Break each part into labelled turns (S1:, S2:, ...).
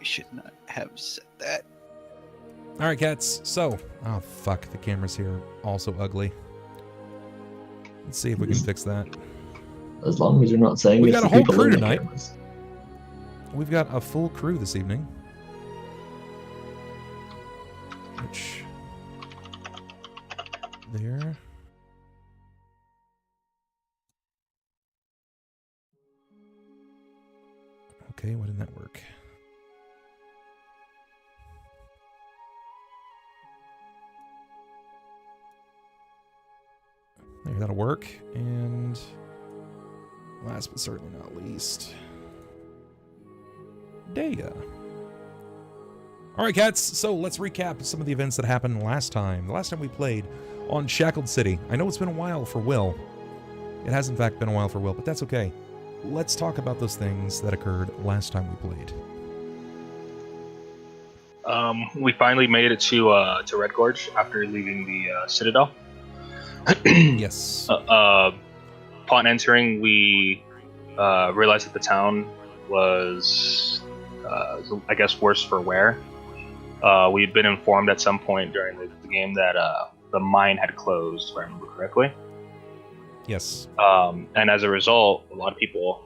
S1: should not have said that.
S2: All right, cats. So, oh fuck, the camera's here, also ugly. Let's see if we can fix that.
S3: As long as you're not saying
S2: We've
S3: it's
S2: got
S3: the
S2: a whole
S3: people
S2: crew
S3: in the
S2: tonight.
S3: cameras.
S2: We've got a full crew this evening. Which... There. Okay, why didn't that work? There, that'll work. And last but certainly not least, Deia. All right, cats. So let's recap some of the events that happened last time. The last time we played on Shackled City. I know it's been a while for Will. It has, in fact, been a while for Will, but that's okay. Let's talk about those things that occurred last time we played.
S4: We finally made it to Red Gorge after leaving the Citadel.
S2: Yes.
S4: Upon entering, we realized that the town was, I guess, worse for wear. We had been informed at some point during the game that the mine had closed, if I remember correctly.
S2: Yes.
S4: And as a result, a lot of people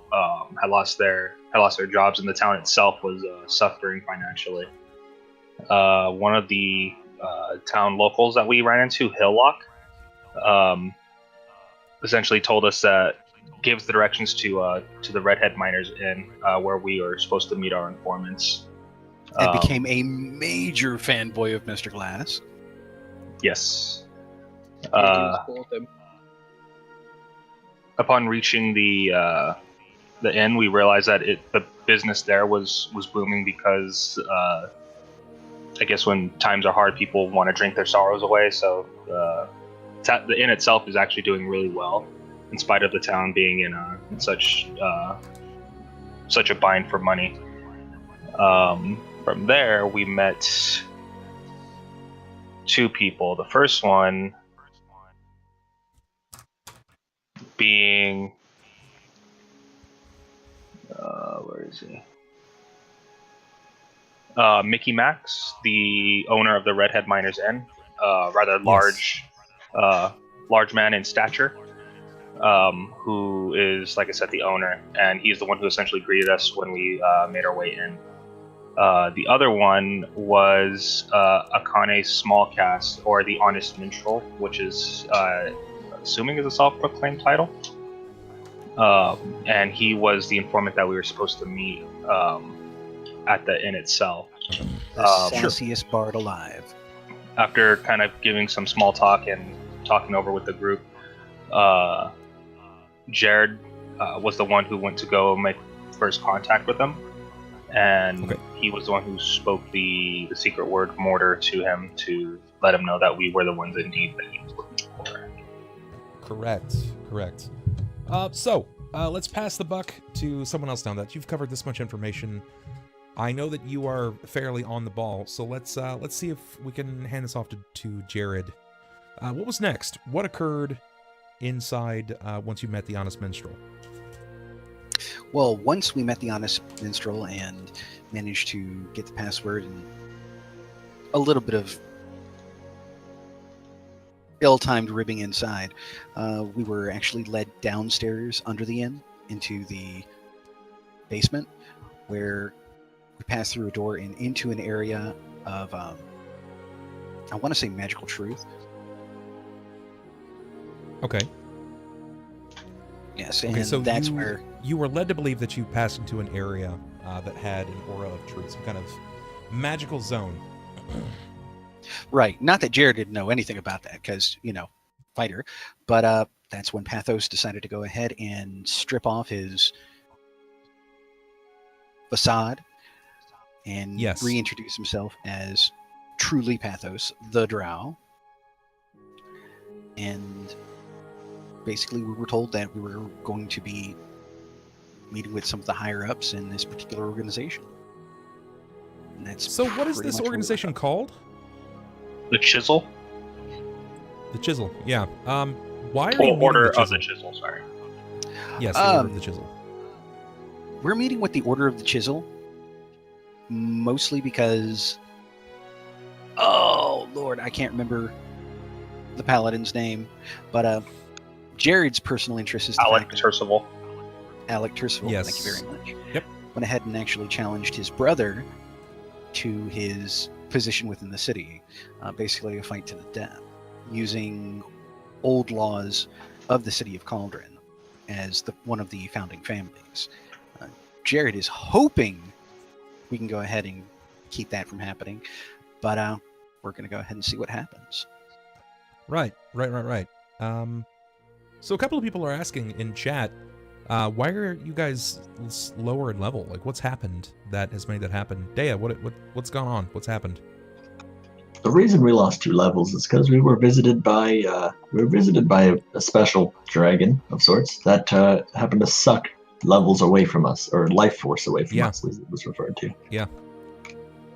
S4: had lost their jobs, and the town itself was suffering financially. One of the town locals that we ran into, Hillock, essentially told us that gave us the directions to the Redhead Miners Inn, where we were supposed to meet our informants.
S1: And became a major fanboy of Mr. Glass.
S4: Yes. Upon reaching the inn, we realized that the business there was booming because I guess when times are hard, people want to drink their sorrows away. So the inn itself is actually doing really well, in spite of the town being in such a bind for money. From there, we met two people. The first one being where is he? Mickey Max, the owner of the Redhead Miners Inn, rather large, large man in stature, who is, like I said, the owner, and he's the one who essentially greeted us when we made our way in. The other one was Akane's small cast, or the Honest Minstrel, which is assuming is a self-proclaimed title. And he was the informant that we were supposed to meet at the inn itself.
S1: The sassiest bard alive.
S4: After kind of giving some small talk and talking over with the group, Jerrod was the one who went to go make first contact with him. And he was the one who spoke the secret word mortar to him to let him know that we were the ones indeed that he was looking for.
S2: Correct. So let's pass the buck to someone else now that you've covered this much information. I know that you are fairly on the ball, so let's see if we can hand this off to Jerrod. What was next? What occurred inside once you met the Honest Minstrel?
S1: Well, once we met the Honest Minstrel and managed to get the password and a little bit of ill-timed ribbing inside, we were actually led downstairs under the inn into the basement, where we passed through a door and into an area of, I want to say magical truth.
S2: Okay.
S1: Yes, and so that's where...
S2: You were led to believe that you passed into an area that had an aura of truth, some kind of magical zone.
S1: Right. Not that Jerrod didn't know anything about that, because, fighter. But that's when Pathos decided to go ahead and strip off his facade and reintroduce himself as truly Pathos, the Drow. And basically we were told that we were going to be meeting with some of the higher-ups in this particular organization. And that's
S2: so what is this organization called?
S4: The Chisel.
S2: The Chisel, yeah. Why are you
S4: Order of the Chisel, sorry.
S2: Yes, the Order of the Chisel.
S1: We're meeting with the Order of the Chisel, mostly because, oh Lord, I can't remember the paladin's name, but Jerrod's personal interest is the
S4: Alec
S1: fact that
S4: Tercival.
S1: Alec Tercival,
S2: Yes.
S1: thank you very much.
S2: Yep.
S1: Went ahead and actually challenged his brother to his position within the city, basically a fight to the death, using old laws of the city of Cauldron as one of the founding families. Jerrod is hoping we can go ahead and keep that from happening, but we're going to go ahead and see what happens.
S2: Right. So a couple of people are asking in chat, why are you guys lower in level? Like, what's happened that has made that happen? Deia, what's gone on? What's happened?
S3: The reason we lost 2 levels is because we were visited by a special dragon of sorts that happened to suck levels away from us, or life force away from us, as it was referred to.
S2: Yeah.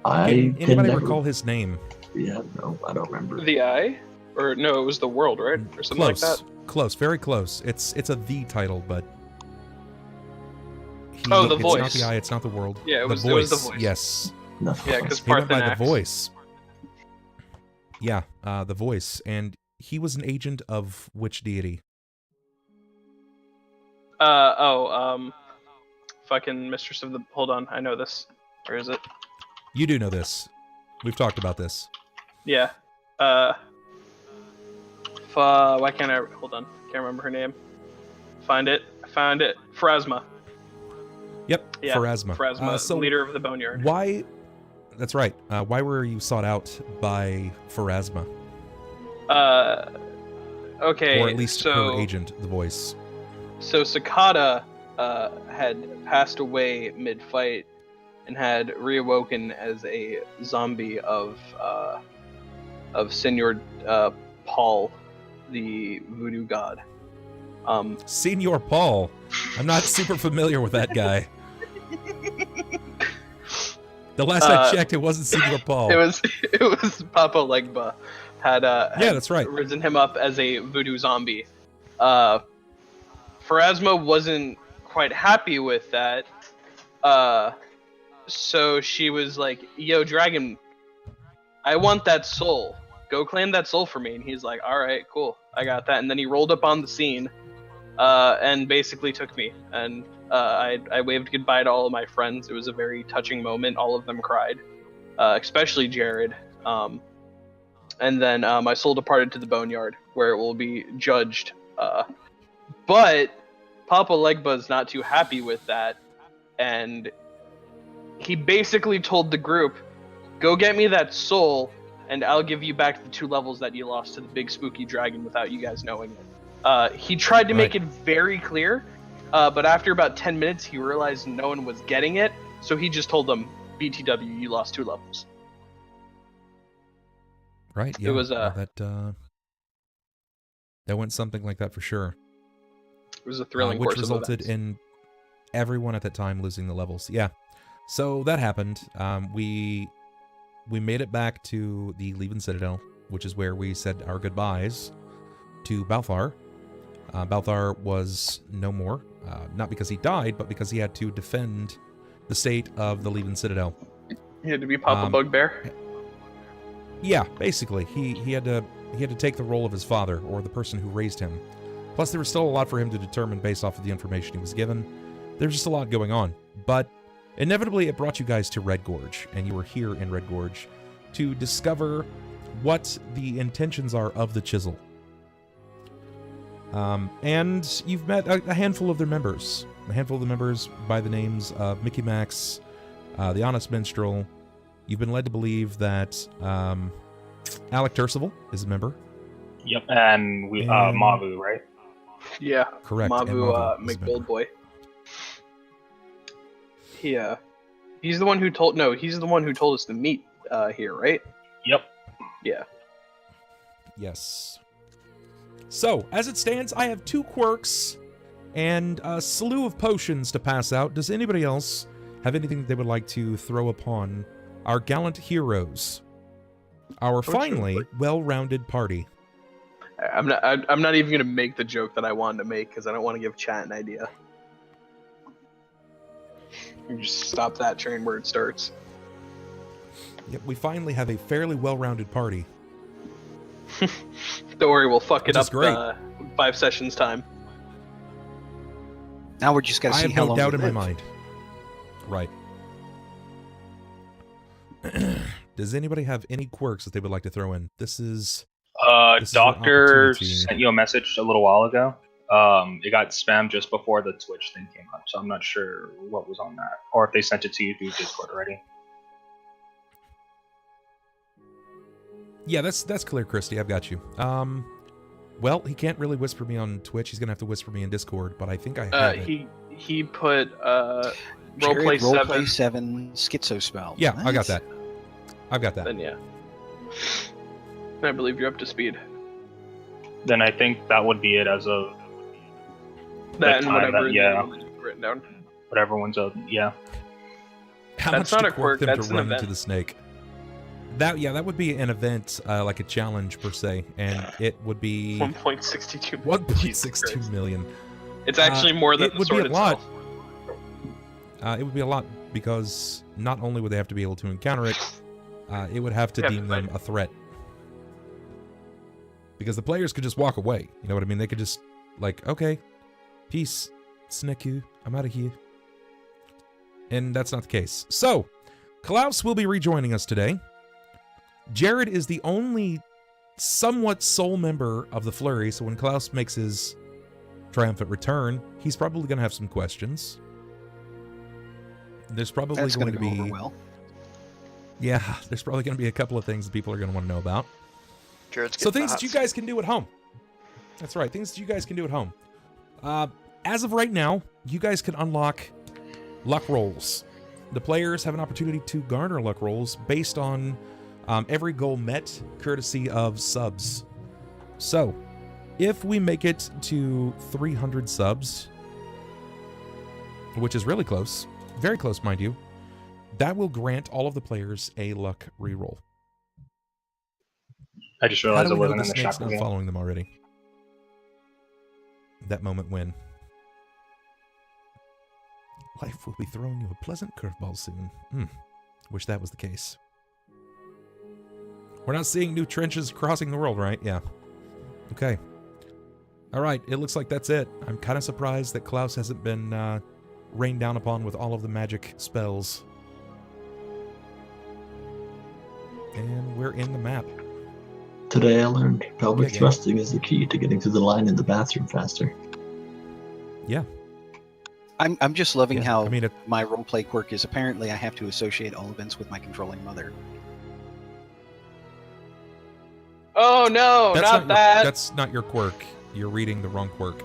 S3: Can
S2: Anybody
S3: never
S2: recall his name?
S3: Yeah, no, I don't remember.
S5: The Eye? Or no, it was the World, right? Or something
S2: Close.
S5: like that?
S2: Close, very close. It's a the title, but
S5: The
S2: it's
S5: Voice.
S2: not the eye, it's not the world.
S5: Yeah, it was
S2: the
S5: the
S2: voice.
S5: Voice.
S2: Yes.
S3: No.
S5: Yeah, because
S2: He went by
S5: Parthenax.
S2: the voice. Yeah, the voice. And he was an agent of which deity?
S5: Fucking Mistress of the... Hold on, I know this. Where is it?
S2: You do know this. We've talked about this.
S5: Yeah. Why can't I... Hold on. Can't remember her name. Found it. Pharasma.
S2: Yep,
S5: Yeah,
S2: Pharasma.
S5: Pharasma,
S2: So
S5: leader of the Boneyard.
S2: why... That's right. Why were you sought out by Pharasma?
S5: Okay,
S2: Or at least
S5: so...
S2: her agent, the voice.
S5: So Cicada had passed away mid-fight and had reawoken as a zombie of Senor Paul, the voodoo god.
S2: Senor Paul. I'm not super familiar with that guy. The last I checked, it wasn't Senor Paul.
S5: It was Papa Legba had
S2: that's right.
S5: risen him up as a voodoo zombie. Pharasma wasn't quite happy with that. So she was like, "Yo, Dragon, I want that soul. Go claim that soul for me." And he's like, "All right, cool, I got that." And then he rolled up on the scene, and basically took me. And I waved goodbye to all of my friends. It was a very touching moment. All of them cried, especially Jerrod. And then my soul departed to the Boneyard, where it will be judged. But Papa Legba's not too happy with that, and he basically told the group, "Go get me that soul, and I'll give you back the 2 levels that you lost to the big spooky dragon without you guys knowing it." He tried to make it very clear, but after about 10 minutes, he realized no one was getting it, so he just told them, "BTW, you lost 2 levels."
S2: Right, yeah.
S5: It was,
S2: that went something like that for sure.
S5: It was a thrilling
S2: which
S5: course
S2: resulted
S5: of events.
S2: in everyone at that time losing the levels. Yeah. So that happened. We made it back to the Leven Citadel, which is where we said our goodbyes to Balthar. Balthar was no more, not because he died, but because he had to defend the state of the Leven Citadel.
S5: He had to be Papa Bugbear.
S2: Yeah, basically, he had to take the role of his father, or the person who raised him. Plus, there was still a lot for him to determine based off of the information he was given. There's just a lot going on. But inevitably, it brought you guys to Red Gorge, and you were here in Red Gorge to discover what the intentions are of the Chisel. And you've met a handful of their members. A handful of the members by the names of Mickey Max, the Honest Minstrel. You've been led to believe that Alec Tercival is a member.
S4: Yep, and Mavu, right?
S5: Yeah,
S2: Correct. and
S5: Mavu
S2: is a member.
S5: McBuildboy. He's the one who told. No, he's the one who told us to meet here, right?
S4: Yep.
S5: Yeah.
S2: Yes. So, as it stands, I have 2 quirks and a slew of potions to pass out. Does anybody else have anything they would like to throw upon our gallant heroes? Our finally well-rounded party.
S5: I'm not even gonna make the joke that I wanted to make because I don't want to give chat an idea. You just stop that train where it starts.
S2: Yep, we finally have a fairly well-rounded party.
S5: Don't worry, we'll fuck it
S2: Which is
S5: up
S2: great.
S5: 5 sessions time.
S1: Now we're just got to
S2: I
S1: see
S2: have
S1: how
S2: no
S1: long
S2: doubt
S1: we
S2: in my
S1: live.
S2: mind. Right. Does anybody have any quirks that they would like to throw in? This is your
S4: Doctor
S2: opportunity.
S4: sent you a message a little while ago. It got spammed just before the Twitch thing came up, so I'm not sure what was on that, or if they sent it to you through Discord already.
S2: Yeah, that's clear, Christy. I've got you. Well, he can't really whisper me on Twitch. He's gonna have to whisper me in Discord, but I think I have it.
S5: He put
S1: Jerrod,
S5: roleplay
S1: 7 schizo spell.
S2: Yeah, I got
S1: Nice.
S2: that. I've got that.
S5: Then yeah. I believe you're up to speed.
S4: Then I think that would be it as of
S5: That and
S4: time
S5: whatever
S4: that- yeah.
S5: is written down.
S4: whatever one's up. Yeah.
S2: How
S5: That's
S2: much
S5: not
S2: to
S5: a quirk,
S2: them
S5: that's
S2: to
S5: an
S2: run
S5: event.
S2: into the snake? That would be an event, like a challenge per se, and it would be
S5: 1.62.
S2: 1.62 million.
S5: It's actually more than
S2: it
S5: the
S2: would be
S5: sword
S2: a lot.
S5: itself.
S2: It would be a lot because not only would they have to be able to encounter it, it would have to
S5: You have
S2: deem
S5: to
S2: them a threat. Because the players could just walk away. You know what I mean? They could just, like, okay, peace, Sneku, I'm out of here. And that's not the case. So, KLAUS will be rejoining us today. Jerrod is the only somewhat sole member of the Flurry, so when KLAUS makes his triumphant return, he's probably going to have some questions. There's probably
S1: That's
S2: going
S1: going
S2: to
S1: to go
S2: be...
S1: over well.
S2: Yeah, there's probably going to be a couple of things that people are going to want to know about.
S6: Jerrod's
S2: So
S6: getting
S2: things
S6: the
S2: that you
S6: hot
S2: guys can do at home. That's right, things that you guys can do at home. As of right now, you guys can unlock luck rolls. The players have an opportunity to garner luck rolls based on every goal met, courtesy of subs. So, if we make it to 300 subs, which is really close, very close, mind you, that will grant all of the players a luck reroll.
S4: I just
S2: How
S4: realized
S2: do
S4: it
S2: we know
S4: wasn't
S2: the
S4: in the
S2: snake's
S4: Shackled
S2: not
S4: game.
S2: following them already? That moment when life will be throwing you a pleasant curveball soon. Wish that was the case. We're not seeing new trenches crossing the world, right? Yeah. Okay. All right, it looks like that's it. I'm kind of surprised that KLAUS hasn't been rained down upon with all of the magic spells. And we're in the map.
S3: Today I learned pelvic
S2: Yeah,
S3: thrusting is the key to getting through the line in the bathroom faster.
S2: Yeah.
S1: I'm just loving
S2: Yeah,
S1: how
S2: I mean,
S1: my roleplay quirk is apparently I have to associate all events with my controlling mother.
S5: Oh no, not that.
S2: That's not your quirk. You're reading the wrong quirk.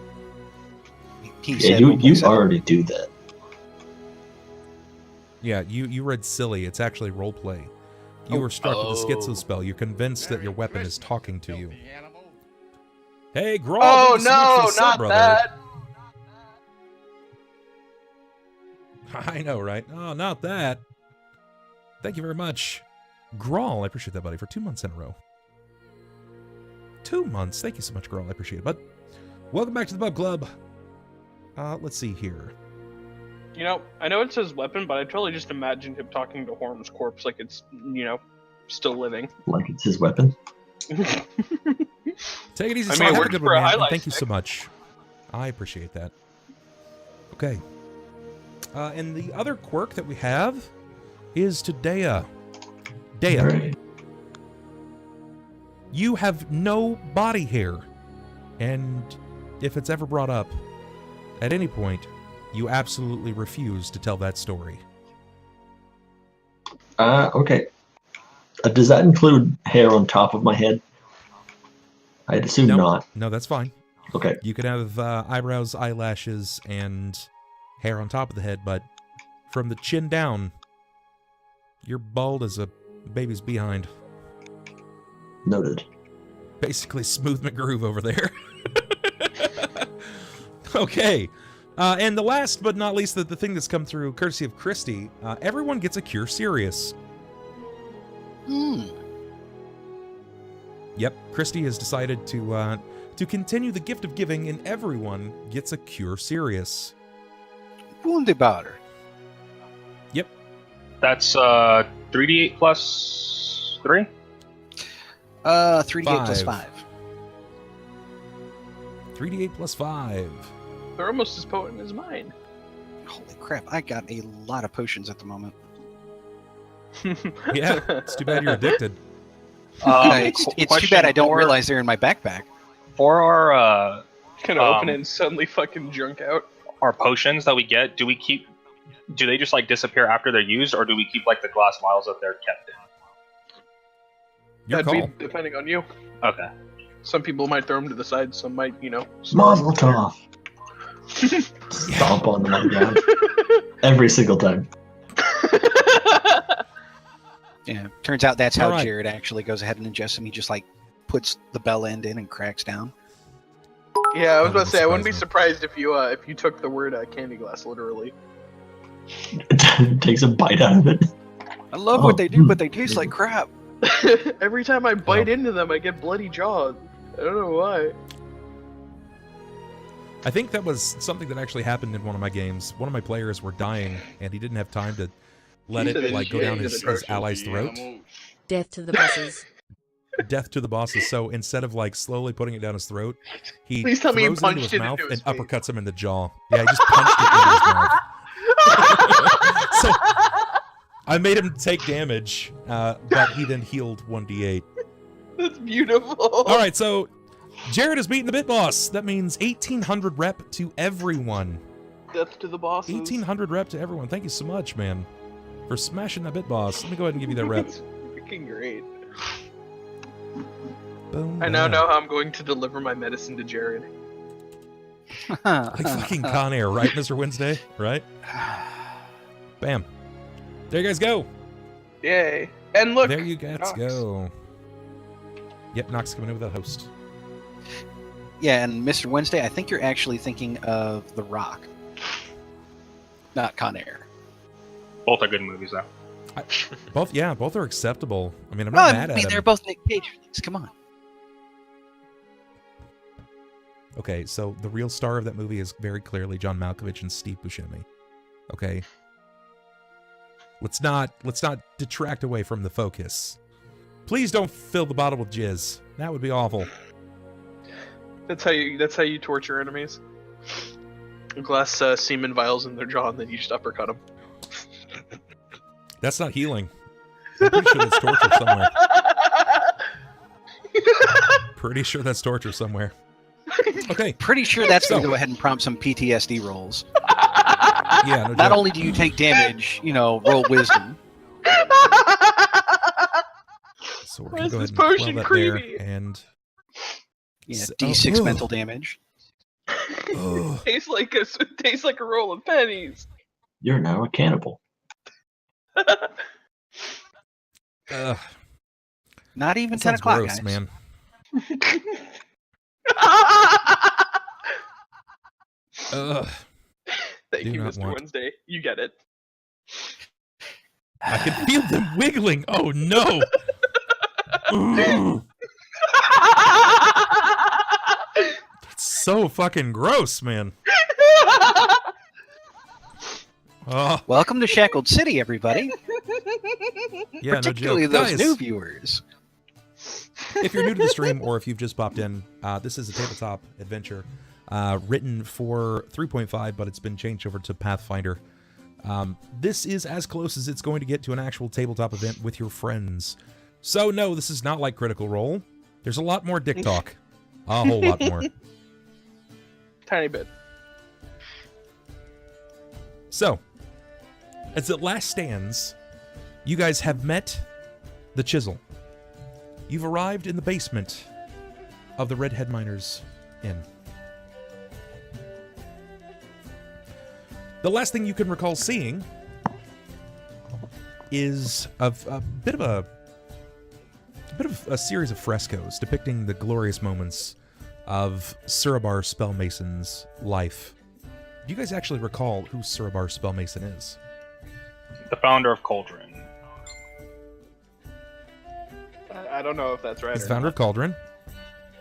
S1: He
S3: Yeah,
S1: said
S3: you
S1: roleplay 7.
S3: already do that.
S2: Yeah, you read silly. It's actually roleplay. You were struck with a schizo spell. You're convinced that your weapon is talking to you. Hey, Grawl!
S5: Oh
S2: good to see you for
S5: no,
S2: the sub,
S5: not
S2: brother.
S5: that.
S2: I know, right? Oh, not that. Thank you very much. Grawl, I appreciate that, buddy, for 2 months in a row. 2 months. Thank you so much, Grawl. I appreciate it, bud. Welcome back to the Bub Club. Let's see here.
S5: You know, I know it says weapon, but I totally just imagined him talking to Horm's corpse like it's, still living.
S3: Like it's his weapon.
S2: Take it easy,
S5: I
S2: Sly.
S5: mean, it
S2: Have a
S5: works
S2: good
S5: for a
S2: one, man. and
S5: highlight
S2: Thank you so
S5: stick.
S2: much. I appreciate that. Okay. And the other quirk that we have is to Deia. Deia,
S3: Alright.
S2: you have no body hair. And if it's ever brought up, at any point, you absolutely refuse to tell that story.
S3: Okay. Does that include hair on top of my head? I'd assume
S2: No.
S3: not.
S2: No, that's fine.
S3: Okay.
S2: You can have eyebrows, eyelashes, and hair on top of the head, but from the chin down, you're bald as a baby's behind.
S3: Noted.
S2: Basically Smooth McGroove over there. Okay. And the last but not least, the thing that's come through courtesy of Christy, everyone gets a Cure Serious. Yep, Christy has decided to continue the gift of giving, and everyone gets a Cure Serious.
S1: Wunderbar.
S4: That's 3d8 plus 3?
S1: 3d8 plus 5.
S2: 3d8 plus 5.
S5: They're almost as potent as mine.
S1: Holy crap, I got a lot of potions at the moment.
S2: Yeah, it's too bad you're addicted.
S1: It's too bad I don't realize they're in my backpack.
S4: For our
S5: Kind of open it and suddenly fucking drunk out.
S4: our potions that we get, do they just like disappear after they're used, or do we keep like the glass vials that they're kept in?
S2: Your call.
S5: Be depending on you.
S4: Okay.
S5: Some people might throw them to the side, some might,
S3: Mazel tov. Stomp on them on the ground. Every single time.
S1: Yeah, turns out that's how
S2: All right.
S1: Jerrod actually goes ahead and ingests them. He just like puts the bell end in and cracks down.
S5: Yeah, I was
S2: That
S5: about to say, I wouldn't be
S2: surprise
S5: surprised if you took the word candy glass literally.
S3: Takes a bite out of it.
S1: I love what they do, but they taste like crap.
S5: Every time I bite
S2: Well.
S5: into them, I get bloody jaws. I don't know why.
S2: I think that was something that actually happened in one of my games. One of my players were dying, and he didn't have time to let
S5: He
S2: it
S5: said
S2: like go down his ally's throat.
S6: Death to the bosses.
S2: Death to the bosses. So instead of like slowly putting it down his throat, he
S5: Please tell me you
S2: throws it into
S5: punched
S2: his
S5: it
S2: mouth
S5: into his
S2: and
S5: face.
S2: uppercuts him in the jaw. Yeah, he just punched it into his mouth. So I made him take damage, but he then healed 1d8.
S5: That's beautiful.
S2: All right, so Jerrod has beaten the Bit Boss. That means 1,800 rep to everyone.
S5: Death to the bosses.
S2: 1,800 rep to everyone. Thank you so much, man, for smashing that Bit Boss. Let me go ahead and give you that rep.
S5: It's freaking great.
S2: Boom.
S5: I now
S2: bam.
S5: know how I'm going to deliver my medicine to Jerrod.
S2: Like fucking Con Air, right, Mr. Wednesday? Right? Bam. There you guys go.
S5: Yay. And look.
S2: There you guys
S5: Nox.
S2: go. Yep, Nox coming in with a host.
S1: Yeah, and Mr. Wednesday, I think you're actually thinking of The Rock, not Con Air.
S4: Both are good movies, though.
S2: Both are acceptable. I mean, I'm
S1: Well,
S2: not
S1: I
S2: mad at
S1: mean,
S2: them.
S1: they're both Nick Cage flicks. Come on.
S2: Okay, so the real star of that movie is very clearly John Malkovich and Steve Buscemi. Okay, let's not detract away from the focus. Please don't fill the bottle with jizz. That would be awful.
S5: That's how you torture enemies. Glass semen vials in their jaw, and then you just uppercut them.
S2: That's not healing. I'm pretty sure that's torture somewhere. Pretty sure that's torture somewhere. Okay.
S1: Pretty sure that's going to
S2: So-
S1: go ahead and prompt some PTSD rolls.
S2: Yeah. No
S1: Not
S2: joke.
S1: only do you take damage, roll wisdom.
S2: So we're
S5: Why
S2: gonna
S5: is
S2: go ahead
S5: this
S2: and quell
S5: potion
S2: that
S5: creamy?
S2: there, and
S1: Yeah,
S2: So-
S1: D6
S2: oh.
S1: mental damage.
S2: Ugh.
S5: tastes like a roll of pennies.
S3: You're now a cannibal.
S2: Ugh,
S1: Not even
S2: that
S1: 10
S2: sounds
S1: o'clock,
S2: gross,
S1: guys.
S2: man. Ugh.
S5: Thank
S2: Do
S5: you,
S2: not
S5: Mr.
S2: want.
S5: Wednesday. You get it.
S2: I can feel them wiggling. Oh no! Ooh, it's so fucking gross, man. Oh,
S1: Welcome to Shackled City, everybody.
S2: yeah, no
S1: Particularly
S2: joke.
S1: those
S2: Guys,
S1: new viewers.
S2: if you're new to the stream or if you've just popped in, this is a tabletop adventure written for 3.5, but it's been changed over to Pathfinder. This is as close as it's going to get to an actual tabletop event with your friends. So no, this is not like Critical Role. There's a lot more dick talk. A whole lot more.
S5: Tiny bit.
S2: So, as it last stands, you guys have met the Chisel. You've arrived in the basement of the Redhead Miners Inn. The last thing you can recall seeing is a bit of a series of frescoes depicting the glorious moments of Surabar Spellmason's life. Do you guys actually recall who Surabar Spellmason is?
S4: The founder of Cauldron.
S5: I don't know if that's right.
S2: He's
S5: or
S2: the founder
S5: not.
S2: of Cauldron.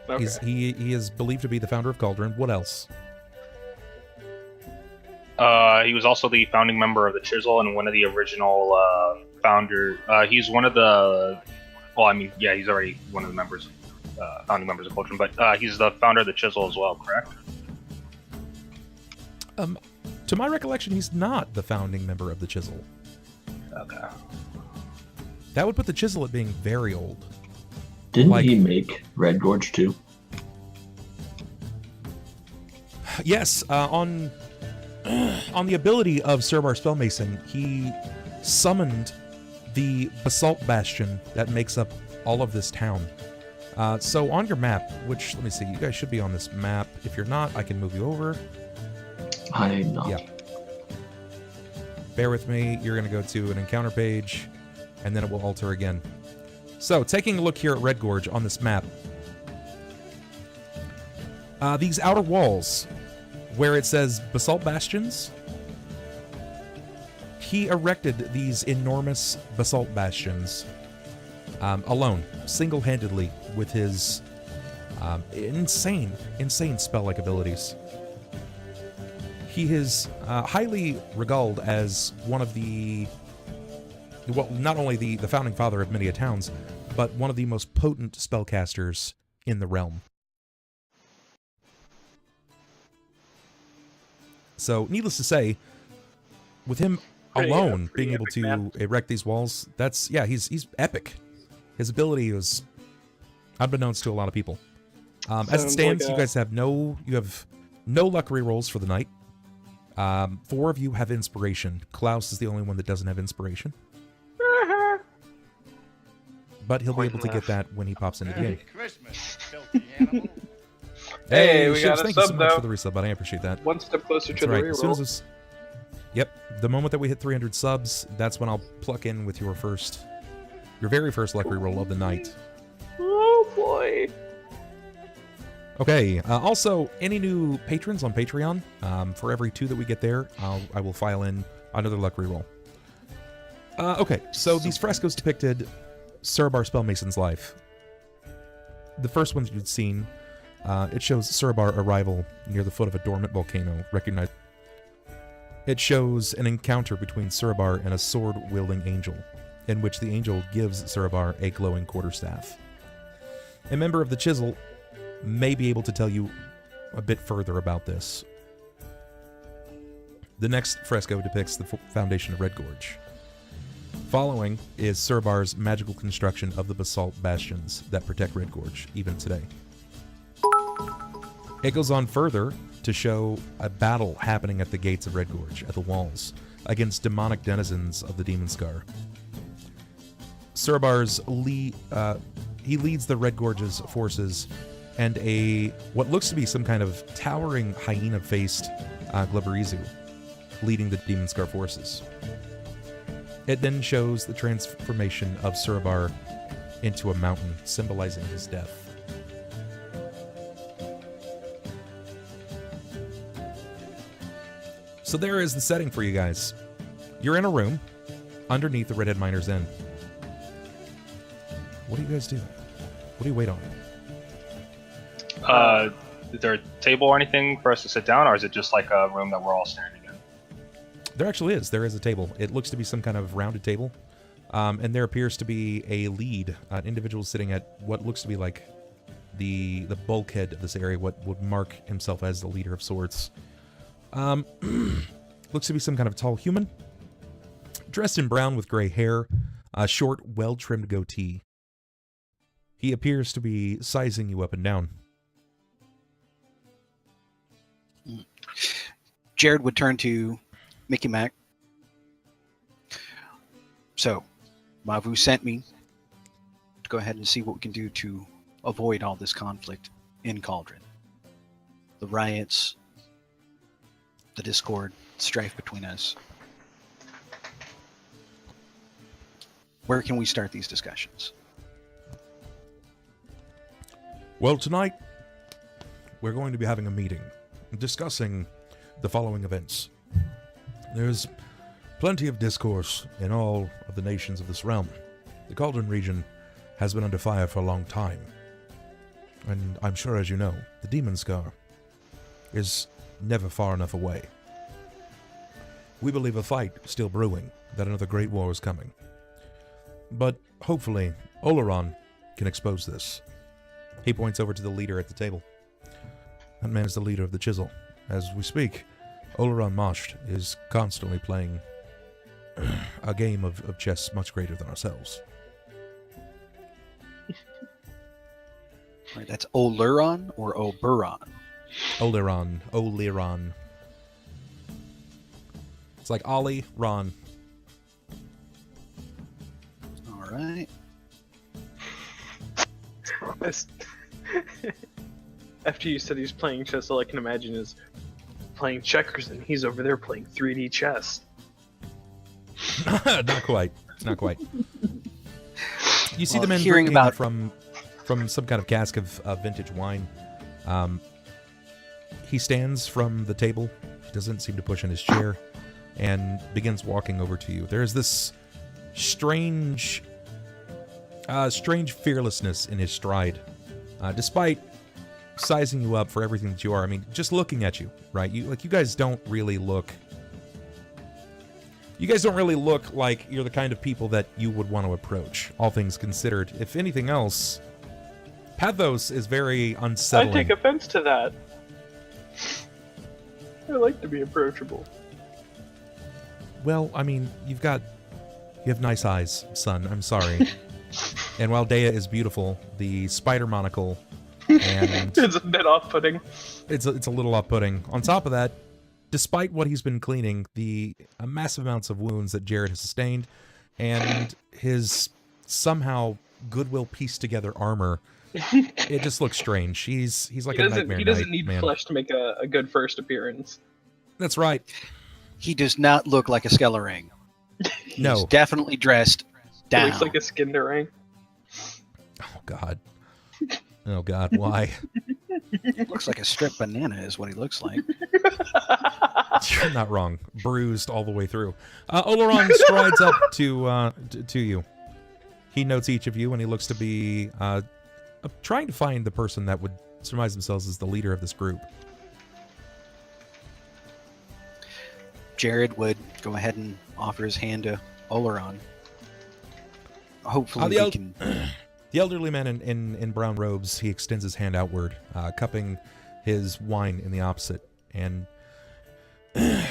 S5: Okay.
S2: He is believed to be the founder of Cauldron. What else?
S4: He was also the founding member of the Chisel and one of the original founder. He's one of the. Well, I mean, yeah, he's already one of the members, founding members of Culture, but he's the founder of the Chisel as well, correct?
S2: To my recollection, he's not the founding member of the Chisel.
S4: Okay.
S2: That would put the Chisel at being very old.
S3: Didn't he make Red Gorge too?
S2: Yes, on the ability of Serbar Spellmason, he summoned the Basalt Bastion that makes up all of this town. So on your map, which, let me see, you guys should be on this map. If you're not, I can move you over.
S3: I'm not.
S2: Yeah. Bear with me, you're going to go to an encounter page, and then it will alter again. So, taking a look here at Red Gorge on this map, these outer walls, where it says Basalt Bastions, he erected these enormous Basalt Bastions alone, single-handedly, with his insane spell-like abilities. He is highly regaled as one of the, well, not only the founding father of many a towns, but one of the most potent spellcasters in the realm. So, needless to say, with him alone being able to erect these walls, that's, yeah, he's epic. His ability is unbeknownst to a lot of people. As it stands, you guys have no luck rerolls for the night. 4 of you have inspiration. KLAUS is the only one that doesn't have inspiration. But he'll be able to get that when he pops into the game.
S5: Hey, we got a
S2: thank you
S5: sub,
S2: so much
S5: though.
S2: for the resub, buddy. I appreciate that.
S5: One step closer to
S2: That's
S5: the
S2: right. As soon
S5: reroll.
S2: as this, yep, the moment that we hit 300 subs, that's when I'll pluck in with your very first luck reroll of the night.
S5: Oh boy.
S2: Okay. Also, any new patrons on Patreon? For every 2 that we get there, I will file in another luck reroll. Okay. So these frescoes depicted Serbar Spellmason's life. The first one that you'd seen, it shows Serbar arrival near the foot of a dormant volcano. Recognized. It shows an encounter between Serbar and a sword-wielding angel, in which the angel gives Serbar a glowing quarterstaff. A member of the Chisel may be able to tell you a bit further about this. The next fresco depicts the foundation of Red Gorge. Following is Serbar's magical construction of the basalt bastions that protect Red Gorge, even today. It goes on further to show a battle happening at the gates of Red Gorge, at the walls, against demonic denizens of the Demon Scar. Serbar's he leads the Red Gorge's forces, and what looks to be some kind of towering hyena-faced Glaberizu leading the Demon Scar forces. It then shows the transformation of Serbar into a mountain, symbolizing his death. So there is the setting for you guys. You're in a room underneath the Redhead Miner's Inn. What do you guys do? What do you wait on?
S4: Is there a table or anything for us to sit down, or is it just like a room that we're all standing in?
S2: There actually is. There is a table. It looks to be some kind of rounded table. And there appears to be a lead, an individual sitting at what looks to be like the bulkhead of this area, what would mark himself as the leader of sorts. Looks to be some kind of tall human, dressed in brown with gray hair, a short, well-trimmed goatee. He appears to be sizing you up and down.
S1: Jerrod would turn to Mickey Mac. So, Mavu sent me to go ahead and see what we can do to avoid all this conflict in Cauldron. The riots, the discord, strife between us. Where can we start these discussions?
S2: Well, tonight, we're going to be having a meeting, discussing the following events. There's plenty of discourse in all of the nations of this realm. The Cauldron region has been under fire for a long time. And I'm sure, as you know, the Demon Scar is never far enough away. We believe a fight still brewing, that another great war is coming. but hopefully Oleron can expose this. He points over to the leader at the table. That man is the leader of the Chisel. As we speak, Oleron Mosht is constantly playing a game of chess much greater than ourselves.
S1: Right, that's Oleron or Oberon?
S2: Oleron. It's like Ollie, Ron.
S1: All right.
S5: After you said he's playing chess, all I can imagine is playing checkers, and he's over there playing 3D chess.
S2: Not quite. You see the men
S1: hearing
S2: drinking
S1: about
S2: from some kind of cask of vintage wine. He stands from the table. He doesn't seem to push in his chair, and begins walking over to you. There's this strange fearlessness in his stride, despite sizing you up for everything that you are. I mean, just looking at you, right? You guys don't really look like you're the kind of people that you would want to approach, all things considered. If anything else, Pathos is very unsettling.
S5: I take offense to that. I like to be approachable.
S2: Well, I mean, you have nice eyes, Sunn. I'm sorry. And while Deia is beautiful, the spider monocle and
S5: it's a bit off-putting.
S2: It's a little off-putting. On top of that, despite what he's been cleaning, the massive amounts of wounds that Jerrod has sustained, and his somehow goodwill pieced together armor, it just looks strange. He's like a nightmare.
S5: He doesn't need
S2: man.
S5: flesh to make a good first appearance.
S2: That's right.
S1: He does not look like a Skellerang. He's
S2: No.
S1: definitely dressed down.
S5: He looks like a Skinderang.
S2: Oh God, why?
S1: Looks like a strip banana is what he looks like.
S2: You're not wrong. Bruised all the way through. Oleron strides up to you. He notes each of you, and he looks to be trying to find the person that would surmise themselves as the leader of this group.
S1: Jerrod would go ahead and offer his hand to Oleron. Hopefully we can...
S2: The elderly man in brown robes, he extends his hand outward, cupping his wine in the opposite. And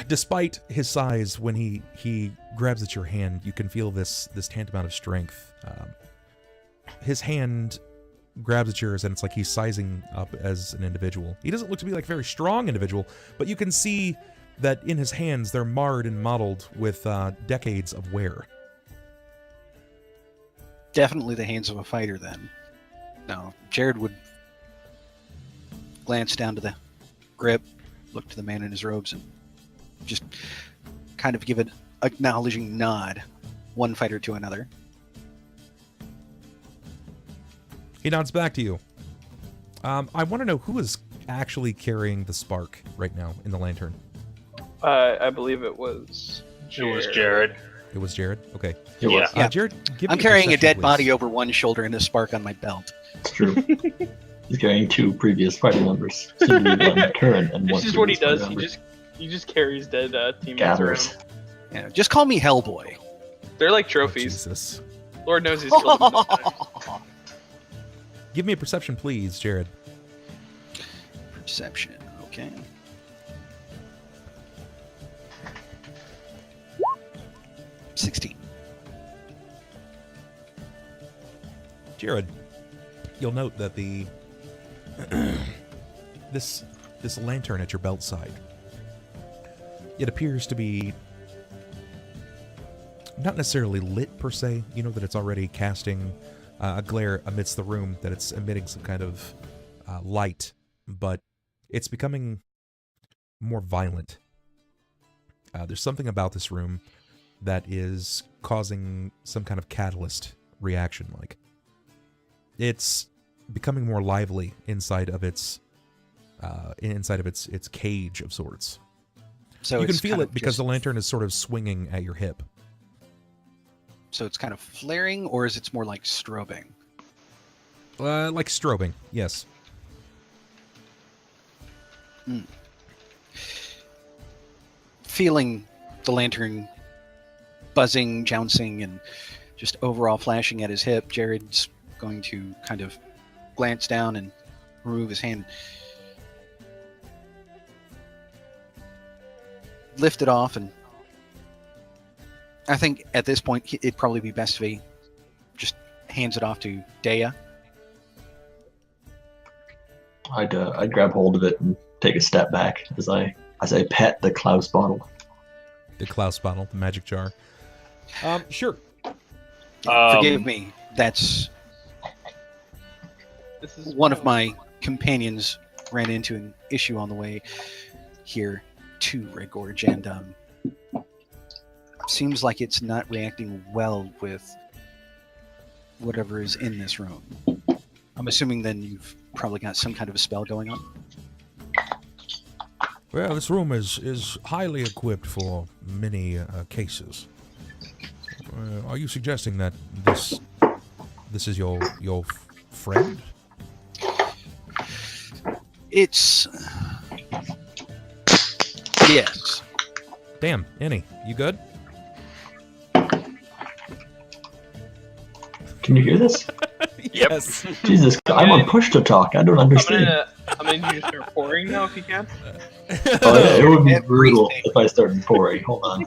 S2: despite his size, when he grabs at your hand, you can feel this tantamount of strength. His hand grabs at yours, and it's like he's sizing up as an individual. He doesn't look to be like a very strong individual, but you can see that in his hands, they're marred and mottled with decades of wear.
S1: Definitely the hands of a fighter, then. No, Jerrod would glance down to the grip, look to the man in his robes, and just kind of give an acknowledging nod, one fighter to another.
S2: He nods back to you. I want to know who is actually carrying the spark right now in the lantern.
S5: I believe it was
S4: It was Jerrod.
S2: It was Jerrod? Okay.
S3: It was.
S1: Yeah.
S2: Jerrod, give
S1: I'm
S2: me
S1: carrying a
S2: perception,
S1: dead
S2: please.
S1: body over one shoulder and a spark on my belt.
S3: It's true. He's carrying 2 previous party members. Soon to be 1 current and 1
S5: This is what he
S3: previous
S5: does.
S3: party member.
S5: He just carries dead teammates
S3: Gathers.
S5: around.
S1: Yeah, just call me Hellboy.
S5: They're like
S2: Oh,
S5: trophies.
S2: Jesus.
S5: Lord knows he's killed them this time.
S2: Give me a perception, please, Jerrod.
S1: Perception, okay. $16.
S2: Jerrod, you'll note that the this lantern at your belt side, it appears to be not necessarily lit per se. You know that it's already casting a glare amidst the room, that it's emitting some kind of light, but it's becoming more violent. There's something about this room that is causing some kind of catalyst reaction, like. It's becoming more lively inside of its cage of sorts.
S1: So
S2: you can
S1: it's
S2: feel
S1: kind
S2: it
S1: of
S2: because
S1: just-
S2: the lantern is sort of swinging at your hip.
S1: So it's kind of flaring, or is it more like strobing?
S2: Like strobing, yes.
S1: Feeling the lantern buzzing, jouncing, and just overall flashing at his hip. Jerrod's going to kind of glance down and remove his hand. Lift it off, and I think at this point it'd probably be best if he just hands it off to Deia.
S3: I'd grab hold of it and take a step back as I pet the KLAUS bottle.
S2: The KLAUS bottle, the magic jar. Sure.
S1: Forgive me. That's
S5: This is
S1: one of my companions ran into an issue on the way here to Red Gorge, and seems like it's not reacting well with whatever is in this room. I'm assuming then you've probably got some kind of a spell going on.
S2: Well, this room is highly equipped for many cases. Are you suggesting that this is your friend?
S1: It's... yes.
S2: Damn, Annie, you good?
S3: Can you hear this?
S2: Yes.
S3: Jesus, I'm on push to talk. I don't understand.
S5: I'm gonna need you to start pouring now if you can.
S3: Oh, yeah, it would be brutal if I started pouring. Hold on.